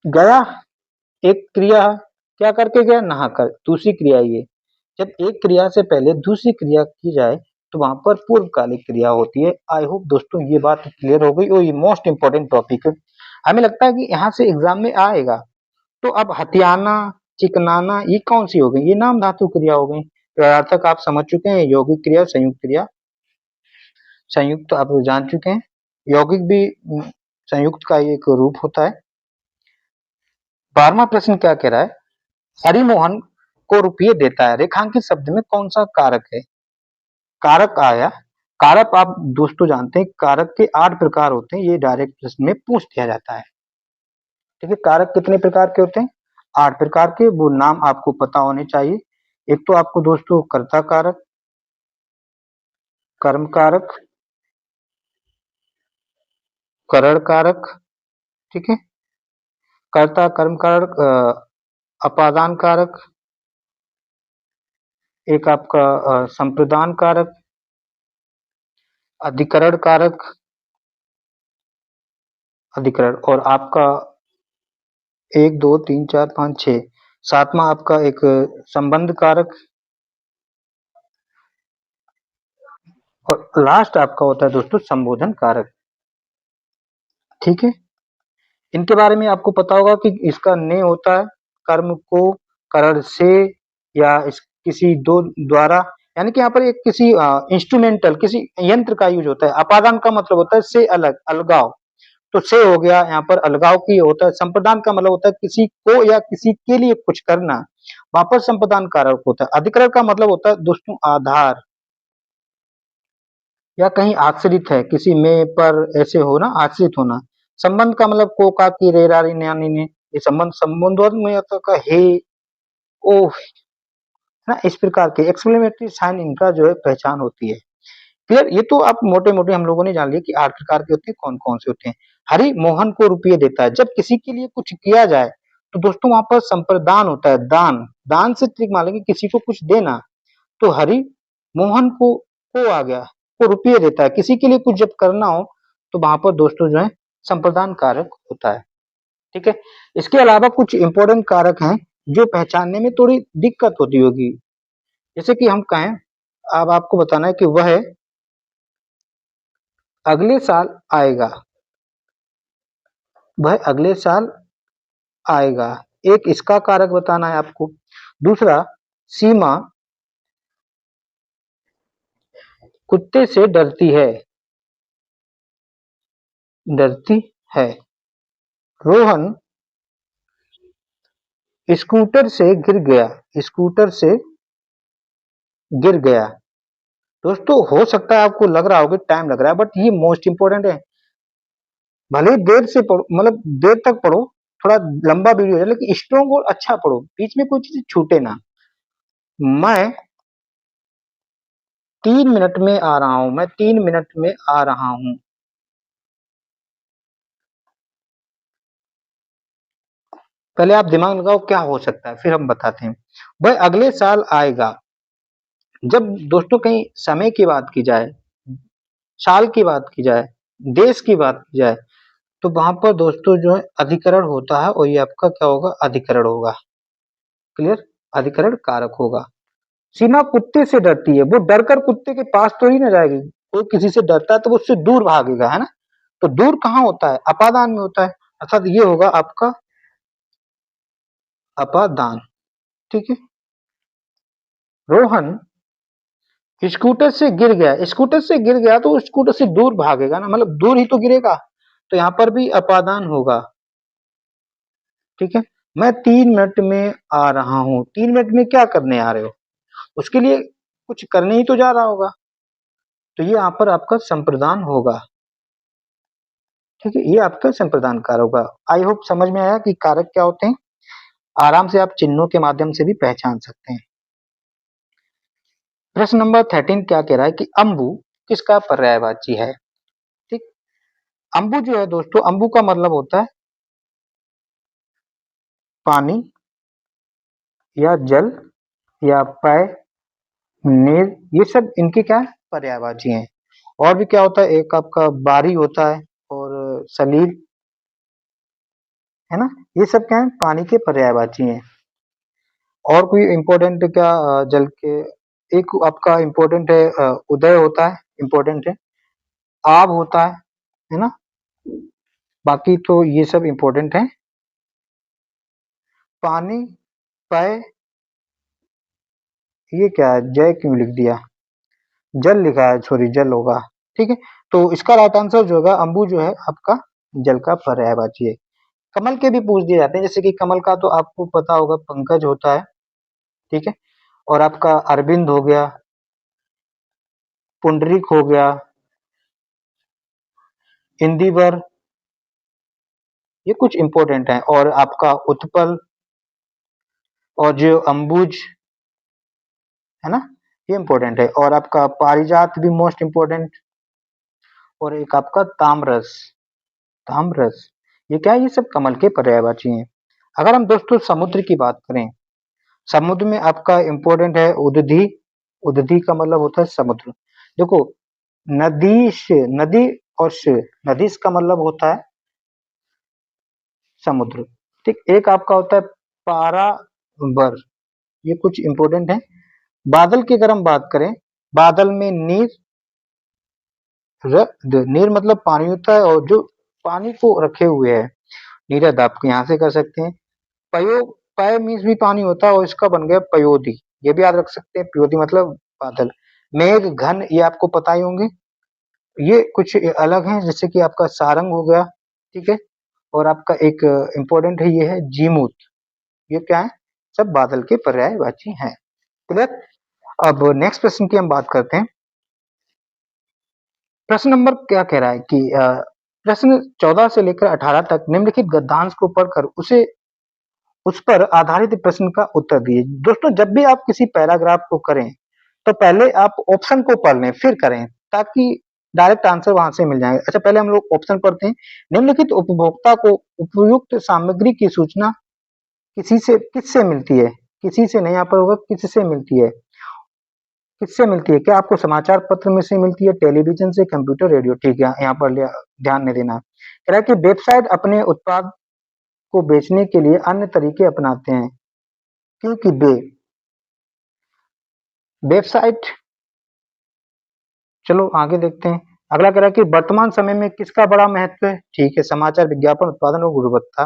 Speaker 1: गया एक क्रिया है, क्या करके गया? नहाकर, दूसरी क्रिया ये। जब एक क्रिया से पहले दूसरी क्रिया की जाए तो वहां पर पूर्वकालिक क्रिया होती है। आई होप दोस्तों ये बात क्लियर हो गई और ये मोस्ट इंपॉर्टेंट टॉपिक है, हमें लगता है कि यहाँ से एग्जाम में आएगा। तो अब हथियाना, चिकनाना, ये कौन सी हो गई? ये नाम धातु क्रिया हो गई। प्रार्थक आप समझ चुके हैं, यौगिक क्रिया, संयुक्त क्रिया। संयुक्त आप जान चुके हैं, यौगिक भी संयुक्त का एक रूप होता है। 12वां प्रश्न क्या कह रहा है? हरिमोहन को रुपये देता है, रेखांकित शब्द में कौन सा कारक है? कारक आया। कारक आप दोस्तों जानते हैं कारक के 8 प्रकार होते हैं, ये डायरेक्ट प्रश्न में पूछ दिया जाता है। ठीक है, कारक कितने प्रकार के होते हैं? 8 प्रकार के, वो नाम आपको पता होने चाहिए। एक तो आपको दोस्तों कर्ता कारक, कर्म कारक, करण कारक, ठीक है, कर्ता कर्म कारक, अपादान कारक, एक आपका संप्रदान कारक, अधिकरण कारक, अधिकरण, और आपका 1 2 3 4 5 6 7वां आपका एक संबंध कारक, और लास्ट आपका होता है दोस्तों संबोधन कारक। ठीक है, इनके बारे में आपको पता होगा कि इसका ने होता है कर्म को करण से या किसी दो द्वारा, यानी कि यहाँ पर एक किसी इंस्ट्रूमेंटल किसी यंत्र का यूज होता है। अपादान का मतलब होता है से अलग, अलगाव। तो से हो गया यहाँ पर अलगाव की होता है। संप्रदान का मतलब होता है किसी को या किसी के लिए कुछ करना, वहां पर संप्रदान कारक होता है। अधिकरण का मतलब होता है दोस्तों आधार या कहीं आश्रित है, किसी में पर ऐसे हो ना, आश्रित होना। संबंध का मतलब को का की रे रा री न्यानी ने, ये संबंध संबंधों में आता का हे ओ ना, इस प्रकार के एक्सक्लेमेटरी साइन इनका जो है पहचान होती है। क्लियर, ये तो आप मोटे मोटे हम लोगों ने जान लिया कि 8 प्रकार के होते हैं, कौन कौन से होते हैं। हरि मोहन को रुपये देता है, जब किसी के लिए कुछ किया जाए तो दोस्तों वहां पर संप्रदान होता है, दान। दान से ट्रिक मान लेंगे किसी को कुछ देना, तो हरि मोहन को आ गया, को रुपये देता है। किसी के लिए कुछ जब करना हो तो वहां पर दोस्तों जो है संप्रदान कारक होता है। ठीक है, इसके अलावा कुछ इंपॉर्टेंट कारक हैं जो पहचानने में थोड़ी दिक्कत होती होगी। जैसे कि हम कहें, अब आपको बताना है कि वह अगले साल आएगा, वह अगले साल आएगा, एक इसका कारक बताना है आपको। दूसरा, सीमा कुत्ते से डरती है, डरती है। रोहन स्कूटर से गिर गया, स्कूटर से गिर गया। दोस्तों हो सकता है आपको लग रहा होगा टाइम लग रहा है, बट ये मोस्ट इंपोर्टेंट है। भले ही देर से पढ़ो, मतलब देर तक पढ़ो, थोड़ा लंबा वीडियो है, लेकिन स्ट्रॉन्ग और अच्छा पढ़ो, बीच में कोई चीज छूटे ना। मैं 3 मिनट में आ रहा हूं, मैं 3 मिनट में आ रहा हूं। पहले आप दिमाग लगाओ क्या हो सकता है, फिर हम बताते हैं। वह अगले साल आएगा, जब दोस्तों कहीं समय की बात की जाए, साल की बात की जाए, देश की बात की जाए, तो वहां पर दोस्तों जो है अधिकरण होता है, और ये आपका क्या होगा, अधिकरण होगा। क्लियर, अधिकरण कारक होगा। सीमा कुत्ते से डरती है, वो डरकर कुत्ते के पास तो ही ना जाएगी। कोई किसी से डरता है तो वो उससे दूर भागेगा, है ना। तो दूर कहाँ होता है, अपादान में होता है, अर्थात ये होगा आपका अपादान। ठीक है। रोहन स्कूटर से गिर गया, स्कूटर से गिर गया तो स्कूटर से दूर भागेगा ना, मतलब दूर ही तो गिरेगा, तो यहाँ पर भी अपादान होगा। ठीक है। मैं 3 मिनट में आ रहा हूं, 3 मिनट में क्या करने आ रहे हो, उसके लिए कुछ करने ही तो जा रहा होगा, तो ये यहाँ पर आपका संप्रदान होगा। ठीक है, ये आपका संप्रदान कारक होगा। आई होप समझ में आया कि कारक क्या होते हैं, आराम से आप चिन्हों के माध्यम से भी पहचान सकते हैं। प्रश्न नंबर 13 क्या कह रहा है कि अंबु किसका पर्यायवाची है। ठीक, अंबु जो है दोस्तों, अंबु का मतलब होता है पानी या जल या पेय, नीर, ये सब इनके क्या है, पर्यायवाची हैं। और भी क्या होता है, एक आपका बारी होता है और सलील, है ना, ये सब क्या है, पानी के पर्यायवाची हैं। और कोई इंपॉर्टेंट क्या जल के, एक आपका इंपॉर्टेंट है उदय होता है, इंपॉर्टेंट है, आब होता है ना, बाकी तो ये सब इंपॉर्टेंट है। पानी, पेय, ये क्या है, जय क्यों लिख दिया, जल लिखा है, सॉरी जल होगा। ठीक है, तो इसका राइट आंसर जो होगा अंबु जो है आपका जल का पर्यायवाची है। कमल के भी पूछ दिए जाते हैं, जैसे कि कमल का तो आपको पता होगा पंकज होता है। ठीक है, और आपका अरविंद हो गया, पुंडरीक हो गया, इंदिवर, ये कुछ इंपॉर्टेंट है। और आपका उत्पल और जो अंबुज, है ना, ये इंपॉर्टेंट है। और आपका पारिजात भी मोस्ट इंपॉर्टेंट, और एक आपका ताम्रस, ताम्रस, ये क्या है, ये सब कमल के पर्यायवाची हैं। अगर हम दोस्तों समुद्र की बात करें, समुद्र में आपका इंपॉर्टेंट है उदधि, उदधि का मतलब होता है समुद्र। देखो, नदीश, नदी और श, नदीश का मतलब होता है समुद्र। ठीक, एक आपका होता है पारावर, ये कुछ इंपॉर्टेंट है। बादल की अगर हम बात करें, बादल में नीर, नीर मतलब पानी होता है, और जो पानी को रखे हुए है, नीरद आप यहाँ से कर सकते हैं। पयो, पय मीन्स भी पानी होता है, और इसका बन गया पयोधी, ये भी याद रख सकते हैं, पयोधी मतलब बादल। मेघ घन, ये आपको पता ही होंगे, ये कुछ अलग है, जैसे कि आपका सारंग हो गया। ठीक है। और आपका एक इम्पोर्टेंट है, ये है जीमूत। ये क्या है? सब बादल के पर्यायवाची हैं। क्लियर? अब नेक्स्ट प्रश्न की हम बात करते हैं। प्रश्न नंबर क्या कह रहा है कि प्रश्न 14 से लेकर 18 तक निम्नलिखित गद्यांश को पढ़कर उस पर आधारित प्रश्न का उत्तर दिए। दोस्तों, जब भी आप किसी पैराग्राफ को करें तो पहले आप ऑप्शन को पढ़ लें फिर करें, ताकि डायरेक्ट आंसर वहां से मिल जाएगा। अच्छा, पहले हम लोग ऑप्शन पढ़ते हैं। निम्नलिखित उपभोक्ता को उपयुक्त सामग्री की सूचना किससे मिलती है? किसी से नहीं, यहाँ पर होगा किससे मिलती है। किससे मिलती है? क्या आपको समाचार पत्र में से मिलती है, टेलीविजन से, कंप्यूटर, रेडियो? ठीक है, यहाँ पर ध्यान नहीं देना। कह रहा है कि वेबसाइट अपने उत्पाद को बेचने के लिए अन्य तरीके अपनाते हैं, क्योंकि वेबसाइट। चलो आगे देखते हैं। अगला कह रहा है कि वर्तमान समय में किसका बड़ा महत्व है? ठीक है, समाचार, विज्ञापन, उत्पादन और गुणवत्ता।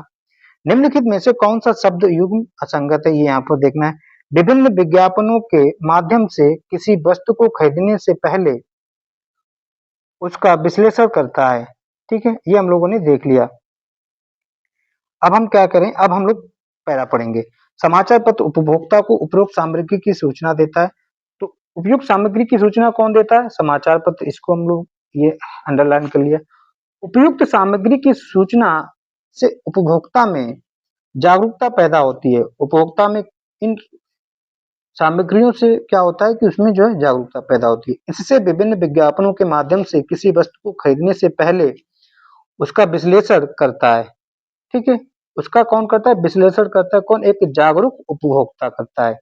Speaker 1: निम्नलिखित में से कौन सा शब्द युग्म असंगत है? ये यहाँ पर देखना है। विभिन्न विज्ञापनों के माध्यम से किसी वस्तु को खरीदने से पहले उसका विश्लेषण करता है। ठीक है, ये हम लोगों ने देख लिया। अब हम क्या करें, अब हम लोग पैरा पढ़ेंगे। समाचार पत्र उपभोक्ता को उपरोक्त सामग्री की सूचना देता है। तो उपयुक्त सामग्री की सूचना कौन देता है? समाचार पत्र। इसको हम लोग ये अंडरलाइन कर लिया। उपयुक्त सामग्री की सूचना से उपभोक्ता में जागरूकता पैदा होती है। उपभोक्ता में इन सामग्रियों से क्या होता है कि उसमें जो है जागरूकता पैदा होती है। इससे विभिन्न विज्ञापनों के माध्यम से किसी वस्तु को खरीदने से पहले उसका विश्लेषण करता है। ठीक है, उसका कौन करता है? विश्लेषण करता है। कौन? एक जागरूक उपभोक्ता करता है।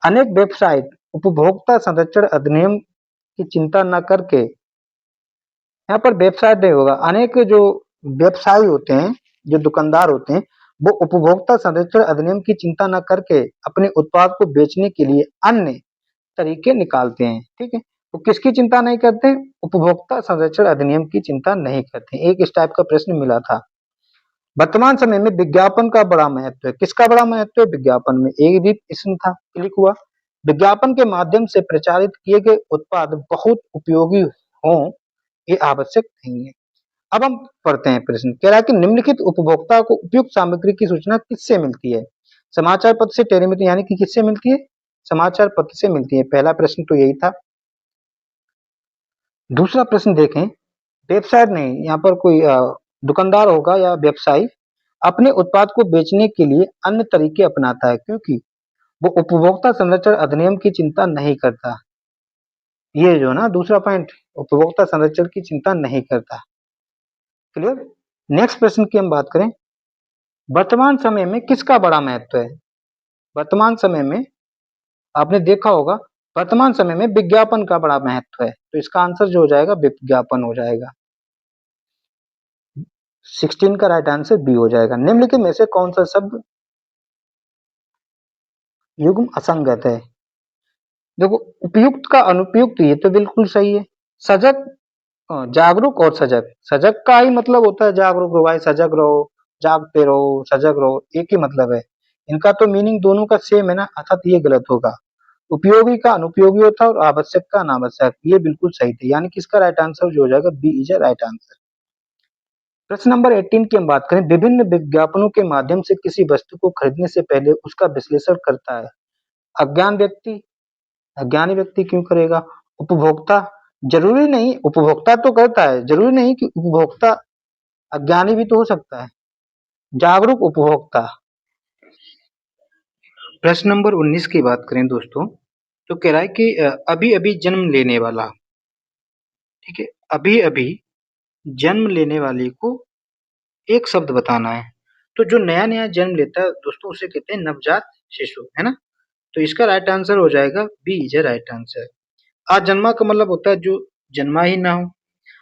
Speaker 1: अनेक वेबसाइट उपभोक्ता संरक्षण अधिनियम की चिंता न करके, यहाँ पर वेबसाइट नहीं होगा, अनेक जो व्यवसायी होते हैं, जो दुकानदार होते हैं, वो उपभोक्ता संरक्षण अधिनियम की चिंता न करके अपने उत्पाद को बेचने के लिए अन्य तरीके निकालते हैं। ठीक है, वो किसकी चिंता नहीं करते? उपभोक्ता संरक्षण अधिनियम की चिंता नहीं करते। एक इस टाइप का प्रश्न मिला था। वर्तमान समय में विज्ञापन का बड़ा महत्व है। किसका बड़ा महत्व है? विज्ञापन में। एक भी प्रश्न था, क्लिक हुआ। विज्ञापन के माध्यम से प्रचारित किए गए उत्पाद बहुत उपयोगी हों, ये आवश्यक नहीं है। अब हम पढ़ते हैं प्रश्न। कह रहा है कि निम्नलिखित उपभोक्ता को उपयुक्त सामग्री की सूचना किससे मिलती है? समाचार पत्र से, टेलीविजन, यानी कि किससे मिलती है? समाचार पत्र से मिलती है। पहला प्रश्न तो यही था। दूसरा प्रश्न देखें। वेबसाइट नहीं, यहाँ पर कोई दुकानदार होगा या व्यवसायी अपने उत्पाद को बेचने के लिए अन्य तरीके अपनाता है, क्योंकि वो उपभोक्ता संरक्षण अधिनियम की चिंता नहीं करता। ये जो ना दूसरा पॉइंट, उपभोक्ता संरक्षण की चिंता नहीं करता। क्लियर? नेक्स्ट प्रश्न की हम बात करें। वर्तमान समय में किसका बड़ा महत्व है? वर्तमान समय में आपने देखा होगा, वर्तमान समय में विज्ञापन का बड़ा महत्व है। तो इसका आंसर जो हो जाएगा विज्ञापन हो जाएगा। 16 का राइट आंसर बी हो जाएगा। निम्नलिखित में से कौन सा शब्द युग्म असंगत है? देखो, उपयुक्त का अनुपयुक्त, ये तो बिल्कुल सही है। सजग, जागरूक और सजग। सजग का ही मतलब होता है जागरूक रहो भाई, सजग रहो, जागते रहो, सजग रहो, एक ही मतलब है। इनका तो मीनिंग दोनों का सेम है ना, अर्थात ये गलत होगा। उपयोगी का अनुपयोगी होता है और आवश्यक का अनावश्यक। ये बिल्कुल सही थे, यानी कि इसका राइट आंसर जो हो जाएगा B is a right answer. प्रश्न नंबर 18 की हम बात करें। विभिन्न विज्ञापनों के माध्यम से किसी वस्तु को खरीदने से पहले उसका विश्लेषण करता है। अज्ञान व्यक्ति, अज्ञानी व्यक्ति क्यों करेगा? उपभोक्ता, जरूरी नहीं, उपभोक्ता तो करता है, जरूरी नहीं कि उपभोक्ता अज्ञानी भी तो हो सकता है। जागरूक उपभोक्ता। प्रश्न नंबर 19 की बात करें दोस्तों, तो कह रहा है कि अभी अभी जन्म लेने वाला। ठीक है, अभी अभी जन्म लेने वाले को एक शब्द बताना है। तो जो नया नया जन्म लेता है दोस्तों, उसे कहते हैं नवजात शिशु, है ना। तो इसका राइट आंसर हो जाएगा B is a right answer. आज जन्मा का मतलब होता है जो जन्मा ही ना हो।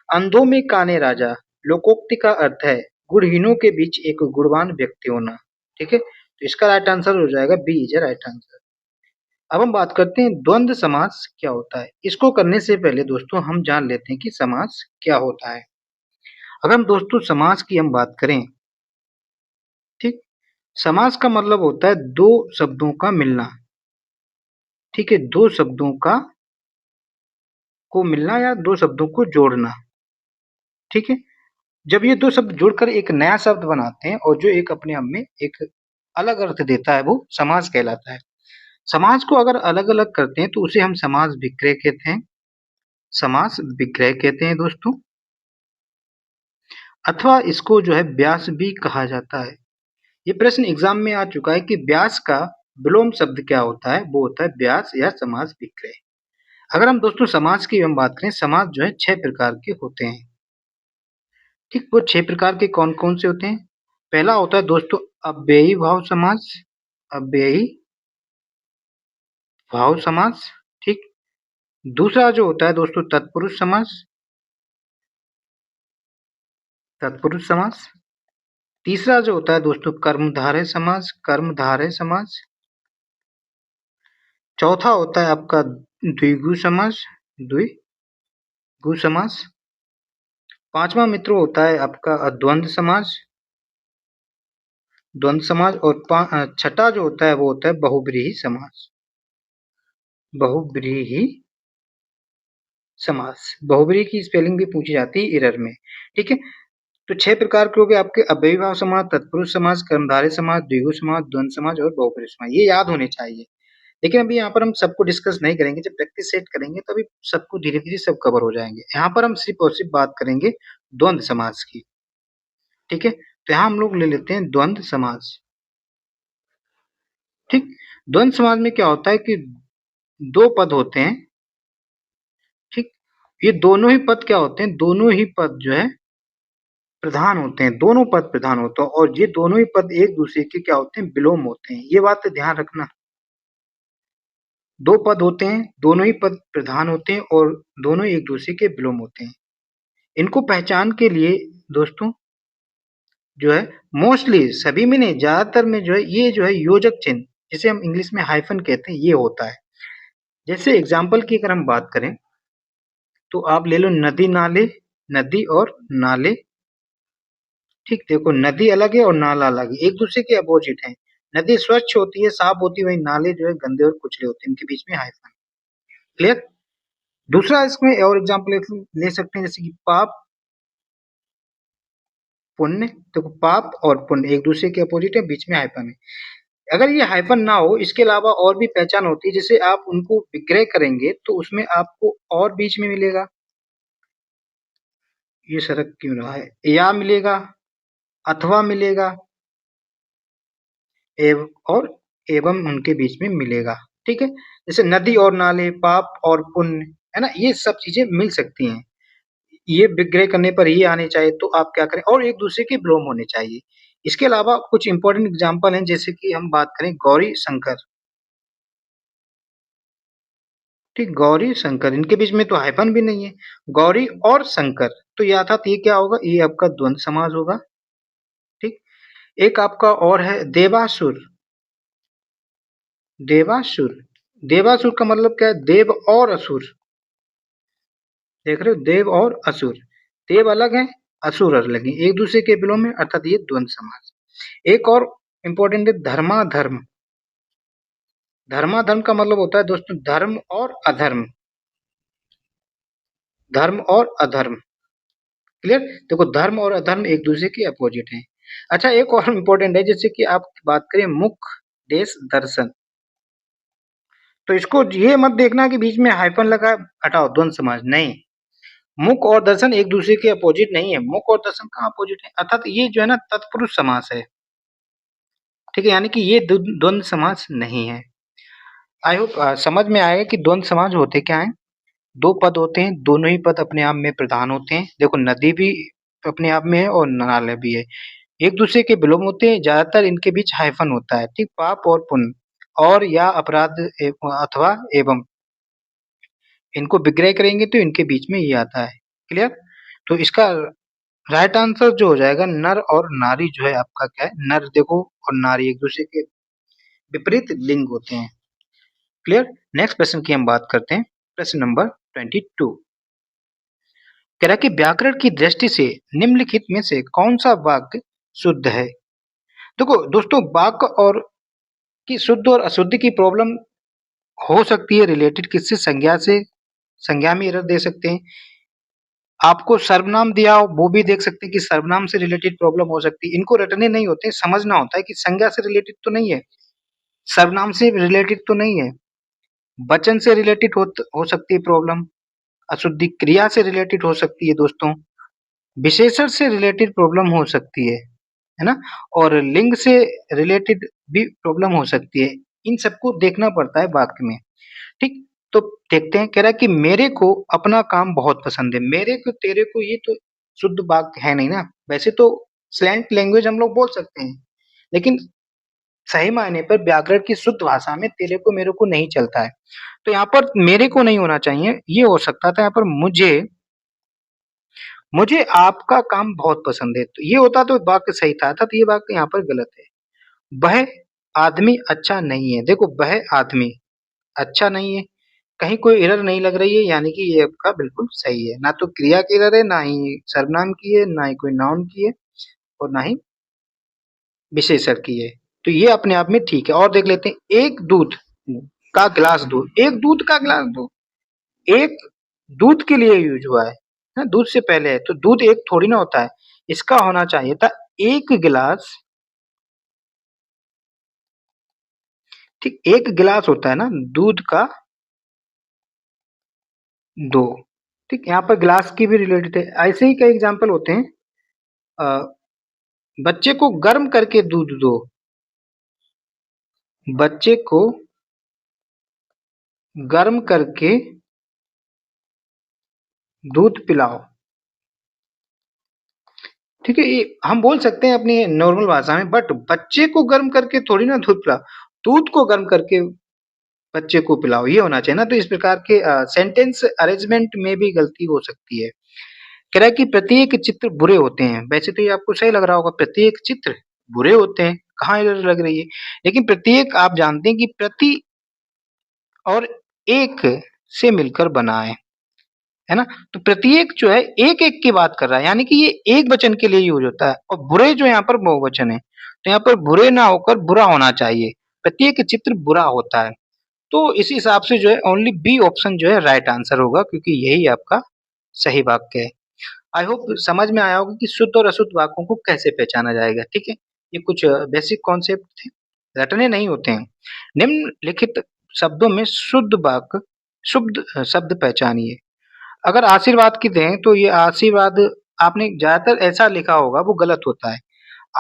Speaker 1: अंधों में काने राजा, लोकोक्ति का अर्थ है गुणहीनों के बीच एक गुणवान व्यक्ति होना। ठीक है, तो इसका राइट आंसर हो जाएगा B is a right answer. अब हम बात करते हैं द्वंद्व समास क्या होता है। इसको करने से पहले दोस्तों हम जान लेते हैं कि समास क्या होता है। अगर हम दोस्तों समास की हम बात करें, ठीक, समास का मतलब होता है दो शब्दों का मिलना। ठीक है, दो शब्दों को मिलना या दो शब्दों को जोड़ना। ठीक है, जब ये दो शब्द जुड़कर एक नया शब्द बनाते हैं और जो एक अपने आप में एक अलग अर्थ देता है, वो समास कहलाता है। समास को अगर अलग-अलग करते हैं तो उसे हम समास विक्रय कहते हैं, समास विग्रह कहते हैं दोस्तों, अथवा इसको जो है व्यास भी कहा जाता है। ये प्रश्न एग्जाम में आ चुका है कि व्यास का विलोम शब्द क्या होता है, वो होता है व्यास या समास विक्रय। अगर हम दोस्तों समास की हम बात करें, समास जो है 6 प्रकार के होते हैं। ठीक, वो 6 प्रकार के कौन-कौन से होते हैं? पहला होता है दोस्तों अव्ययी भाव समास, अव्ययी भाव समास, ठीक। दूसरा जो होता है दोस्तों तत्पुरुष समास, तत्पुरुष समास। तीसरा जो होता है दोस्तों कर्मधारय समास, कर्मधारय समास। चौथा होता है आपका द्विगु समास, द्विगु समास। पांचवा मित्रों होता है आपका द्वंद्व समास, द्वंद्व समास। और छठा जो होता है वो होता है बहुव्रीहि समास, बहुव्रीहि समास। बहुव्रीहि की स्पेलिंग भी पूछी जाती है एरर में, ठीक है। तो 6 प्रकार के हो गए आपके अव्ययी भाव समास, तत्पुरुष समास, कर्मधारय समास, द्विगु समास, द्वंद्व समास और बहुव्रीहि समास। ये याद होने चाहिए। लेकिन अभी यहाँ पर हम सबको डिस्कस नहीं करेंगे, जब प्रैक्टिस सेट करेंगे तभी सबको धीरे-धीरे सब कवर हो जाएंगे। यहाँ पर हम सिर्फ और सिर्फ बात करेंगे द्वंद्व समास की, ठीक है। तो यहाँ हम लोग ले लेते हैं द्वंद्व समास, ठीक। द्वंद्व समास में क्या होता है कि 2 पद होते हैं, ठीक। ये दोनों ही पद क्या होते हैं, दोनों ही पद जो है प्रधान होते हैं, दोनों पद प्रधान होते हैं और ये दोनों ही पद एक दूसरे के क्या होते हैं, विलोम होते हैं। ये बात ध्यान रखना। 2 पद होते हैं, दोनों ही पद प्रधान होते हैं और दोनों ही एक दूसरे के विलोम होते हैं। इनको पहचान के लिए दोस्तों जो है मोस्टली सभी में नहीं, ज्यादातर में जो है ये जो है योजक चिन्ह, जिसे हम इंग्लिश में हाइफन कहते हैं, ये होता है। जैसे एग्जाम्पल की अगर हम बात करें तो आप ले लो नदी नाले, नदी और नाले, ठीक। देखो नदी अलग है और नाला अलग है, एक दूसरे के अपोजिट है। नदी स्वच्छ होती है, साफ होती है, वही नाले जो है गंदे और कुचले होते हैं, इनके बीच में हाइफन। क्लियर। दूसरा इसमें और एग्जाम्पल ले सकते हैं, जैसे कि पाप पुण्य। देखो पाप और पुण्य एक दूसरे के अपोजिट है, बीच में हाइफन है। अगर ये हाइफन ना हो, इसके अलावा और भी पहचान होती है, जैसे आप उनको विग्रह करेंगे तो उसमें आपको और बीच में मिलेगा, ये सड़क क्यों रहा है, या मिलेगा, अथवा मिलेगा, और एवं उनके बीच में मिलेगा, ठीक है। जैसे नदी और नाले, पाप और पुण्य, है ना, ये सब चीजें मिल सकती हैं। ये विग्रह करने पर ये आने चाहिए, तो आप क्या करें, और एक दूसरे के विलोम होने चाहिए। इसके अलावा कुछ इंपॉर्टेंट एग्जाम्पल हैं, जैसे कि हम बात करें गौरी शंकर, ठीक। गौरी शंकर, इनके बीच में तो हाइफन भी नहीं है। गौरी और शंकर, तो ये अर्थात ये क्या होगा, ये आपका द्वंद्व समास होगा, ठीक। एक आपका और है देवासुर, देवासुर। देवासुर का मतलब क्या है, देव और असुर, देख रहे हो, देव और असुर। देव अलग है, असुर अलग है, एक दूसरे के विलोम में, अर्थात ये द्वंद्व समास। एक और इंपॉर्टेंट है धर्माधर्म। धर्माधर्म का मतलब होता है दोस्तों धर्म और अधर्म, धर्म और अधर्म। क्लियर। देखो धर्म और अधर्म एक दूसरे के अपोजिट हैं। अच्छा एक और इम्पोर्टेंट है, जैसे कि आप बात करें मुख देश दर्शन, तो इसको ये मत देखना कि बीच में हाइफन लगा, हटाओ द्वंद्व समास नहीं। मुख और दर्शन एक दूसरे के अपोजिट नहीं है, मुख और दर्शन कहाँ अपोजिट है, अर्थात ये जो है ना तत्पुरुष समास है, ठीक है। यानी कि ये द्वंद्व समास नहीं है। आई होप समझ में आएगा कि द्वंद्व समास होते क्या है। 2 पद होते हैं, दोनों ही पद अपने आप में प्रधान होते हैं। देखो नदी भी अपने आप में है और नाला भी है, एक दूसरे के विलोम होते हैं, ज्यादातर इनके बीच हाइफन होता है, ठीक। पाप और पुण्य, और या अपराध अथवा एवं, इनको विग्रह करेंगे तो इनके बीच में ये आता है। क्लियर। तो इसका राइट आंसर जो हो जाएगा नर और नारी, जो है आपका क्या है, नर देखो और नारी एक दूसरे के विपरीत लिंग होते हैं। क्लियर। नेक्स्ट प्रश्न की हम बात करते हैं, प्रश्न नंबर 22। कह रहा कि व्याकरण की दृष्टि से निम्नलिखित में से कौन सा वाक्य शुद्ध है। देखो दोस्तों वाक्य और की शुद्ध और अशुद्ध की प्रॉब्लम हो सकती है रिलेटेड किससे, संज्ञा से, संज्ञा में एरर दे सकते हैं, आपको सर्वनाम दिया हो वो भी देख सकते हैं कि सर्वनाम से रिलेटेड प्रॉब्लम हो सकती है। इनको रटने नहीं होते, समझना होता है कि संज्ञा से रिलेटेड तो नहीं है, सर्वनाम से रिलेटेड तो नहीं है, वचन से रिलेटेड हो सकती है प्रॉब्लम, अशुद्धि क्रिया से रिलेटेड हो सकती है दोस्तों, विशेषण से रिलेटेड प्रॉब्लम हो सकती है ना? और लिंग से रिलेटेड भी प्रॉब्लम हो सकती है। इन सबको देखना पड़ता है वाक्य में, ठीक? तो देखते हैं, कह रहा है कि मेरे को अपना काम बहुत पसंद है। मेरे को, तेरे को, ये तो शुद्ध वाक्य है नहीं ना। वैसे तो स्लैंग लैंग्वेज हम लोग बोल सकते हैं, लेकिन सही मायने पर व्याकरण की शुद्ध भाषा में तेरे को, मेरे को नहीं चलता है। तो यहाँ पर मेरे को नहीं होना चाहिए, ये हो सकता था यहाँ पर मुझे आपका काम बहुत पसंद है। तो ये होता तो वाक्य सही था, तो ये वाक्य यहाँ पर गलत है। वह आदमी अच्छा नहीं है। देखो, वह आदमी अच्छा नहीं है, कहीं कोई एरर नहीं लग रही है, यानी कि ये आपका बिल्कुल सही है। ना तो क्रिया की एरर है, ना ही सर्वनाम की है, ना ही कोई नाउन की है, और ना ही विशेषण की है। तो ये अपने आप में ठीक है। और देख लेते हैं, एक दूध का गिलास दो। एक दूध का गिलास दो, एक दूध के लिए यूज हुआ है ना, दूध से पहले है, तो दूध एक थोड़ी ना होता है। इसका होना चाहिए था एक गिलास, ठीक, एक गिलास होता है ना दूध का, दो, ठीक। यहाँ पर गिलास की भी रिलेटेड है। ऐसे ही कई एग्जाम्पल होते हैं। अ, बच्चे को गर्म करके दूध दो, बच्चे को गर्म करके दूध पिलाओ, ठीक है। ये हम बोल सकते हैं अपनी नॉर्मल भाषा में, बट बच्चे को गर्म करके थोड़ी ना दूध पिलाओ, दूध को गर्म करके बच्चे को पिलाओ, ये होना चाहिए ना। तो इस प्रकार के सेंटेंस अरेंजमेंट में भी गलती हो सकती है। कह रहा है कि प्रत्येक चित्र बुरे होते हैं। वैसे तो ये आपको सही लग रहा होगा, प्रत्येक चित्र बुरे होते हैं, कहाँ एरर लग रही है? लेकिन प्रत्येक आप जानते हैं कि प्रति और एक से मिलकर बना है ना? तो प्रत्येक जो है एक-एक की बात कर रहा है, यानी कि ये एक वचन के लिए यूज़ होता है, और बुरे जो यहाँ पर बहुवचन है, तो यहाँ पर बुरे ना होकर बुरा होना चाहिए। प्रत्येक चित्र बुरा होता है। तो इस हिसाब से जो है ओनली बी ऑप्शन जो है राइट आंसर होगा, क्योंकि यही आपका सही वाक्य है। आई होप समझ में आया होगा कि शुद्ध और अशुद्ध वाक्यों को कैसे पहचाना जाएगा, ठीक है? ये कुछ बेसिक कॉन्सेप्ट थे, रटने नहीं होते हैं। निम्नलिखित शब्दों में शुद्ध शब्द पहचानिए। अगर आशीर्वाद की दें तो ये आशीर्वाद आपने ज़्यादातर ऐसा लिखा होगा, वो गलत होता है।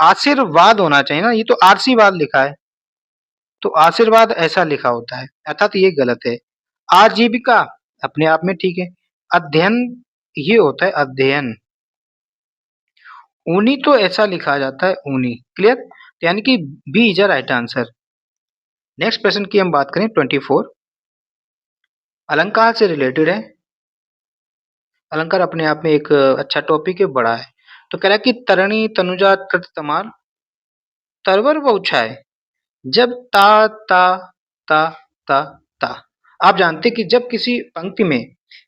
Speaker 1: आशीर्वाद होना चाहिए ना, ये तो आशीर्वाद लिखा है, तो आशीर्वाद ऐसा लिखा होता है, अर्थात ये गलत है। आजीविका अपने आप में ठीक है। अध्ययन, ये होता है अध्ययन। ऊनी तो ऐसा लिखा जाता है ऊनी, क्लियर? यानी कि B is a right answer. Next प्रश्न की हम बात करें 24, अलंकार से रिलेटेड है। अलंकार अपने आप में एक अच्छा टॉपिक है, बड़ा है। तो कह रहा है कि तरणी तनुजा तृत तमाल तरवर व उछाए जब ता ता ता ता ता। आप जानते हैं कि जब किसी पंक्ति में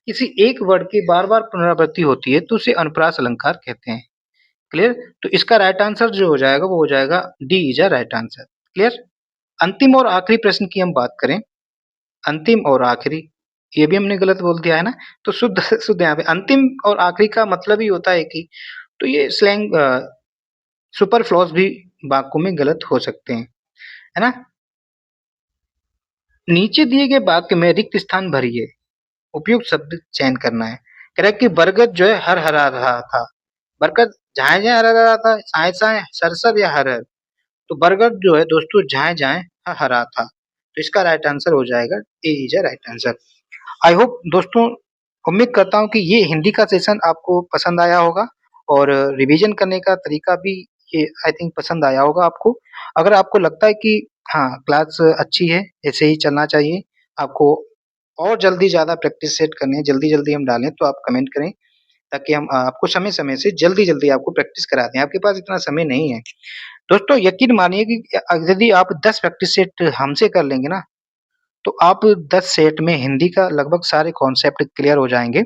Speaker 1: किसी एक वर्ड की बार बार पुनरावृत्ति होती है तो उसे अनुप्रास अलंकार कहते हैं, क्लियर? तो इसका राइट आंसर जो हो जाएगा वो हो जाएगा D is a right answer, clear? अंतिम और आखिरी प्रश्न की हम बात करें, अंतिम और आखिरी, ये भी हमने गलत बोल दिया है ना, तो शुद्ध शुद्ध यहाँ पे अंतिम और आखिरी का मतलब ही होता है कि, तो ये स्लैंग सुपर फ्लॉज भी वाक्यों में गलत हो सकते हैं, है ना? नीचे दिए गए वाक्य में रिक्त स्थान भरिए, उपयुक्त शब्द चयन करना है। कह रहा है कि बरगद जो है हर हरा रहा था, बरगद झाए झाए हरा रहा था, साए साए सरसर या हरहर। तो बरगद जो है दोस्तों झाए झाए हरा था, तो इसका राइट आंसर हो जाएगा A is a right answer. I hope दोस्तों, उम्मीद करता हूँ कि ये हिंदी का सेशन आपको पसंद आया होगा, और रिवीजन करने का तरीका भी ये आई थिंक पसंद आया होगा आपको। अगर आपको लगता है कि हाँ, क्लास अच्छी है, ऐसे ही चलना चाहिए, आपको और जल्दी ज़्यादा प्रैक्टिस सेट करनी है, जल्दी-जल्दी हम डालें, तो आप कमेंट करें, ताकि हम आपको समय-समय से जल्दी-जल्दी आपको प्रैक्टिस करा दें। आपके पास इतना समय नहीं है। दोस्तों यकीन मानिए कि यदि आप 10 प्रैक्टिस सेट हमसे कर लेंगे ना, तो आप 10 सेट में हिंदी का लगभग सारे कॉन्सेप्ट क्लियर हो जाएँगे।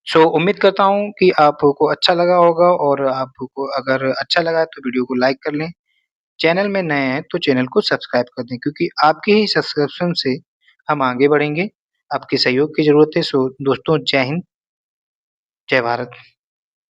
Speaker 1: सो उम्मीद करता हूँ कि आपको अच्छा लगा होगा, और आपको अगर अच्छा लगा है तो वीडियो को लाइक कर लें। चैनल में नए हैं तो चैनल को सब्सक्राइब कर दें, क्योंकि आपके ही सब्सक्रिप्शन से हम आगे बढ़ेंगे। आपके सहयोग की ज़रूरत है। सो दोस्तों, जय हिंद। जय भारत।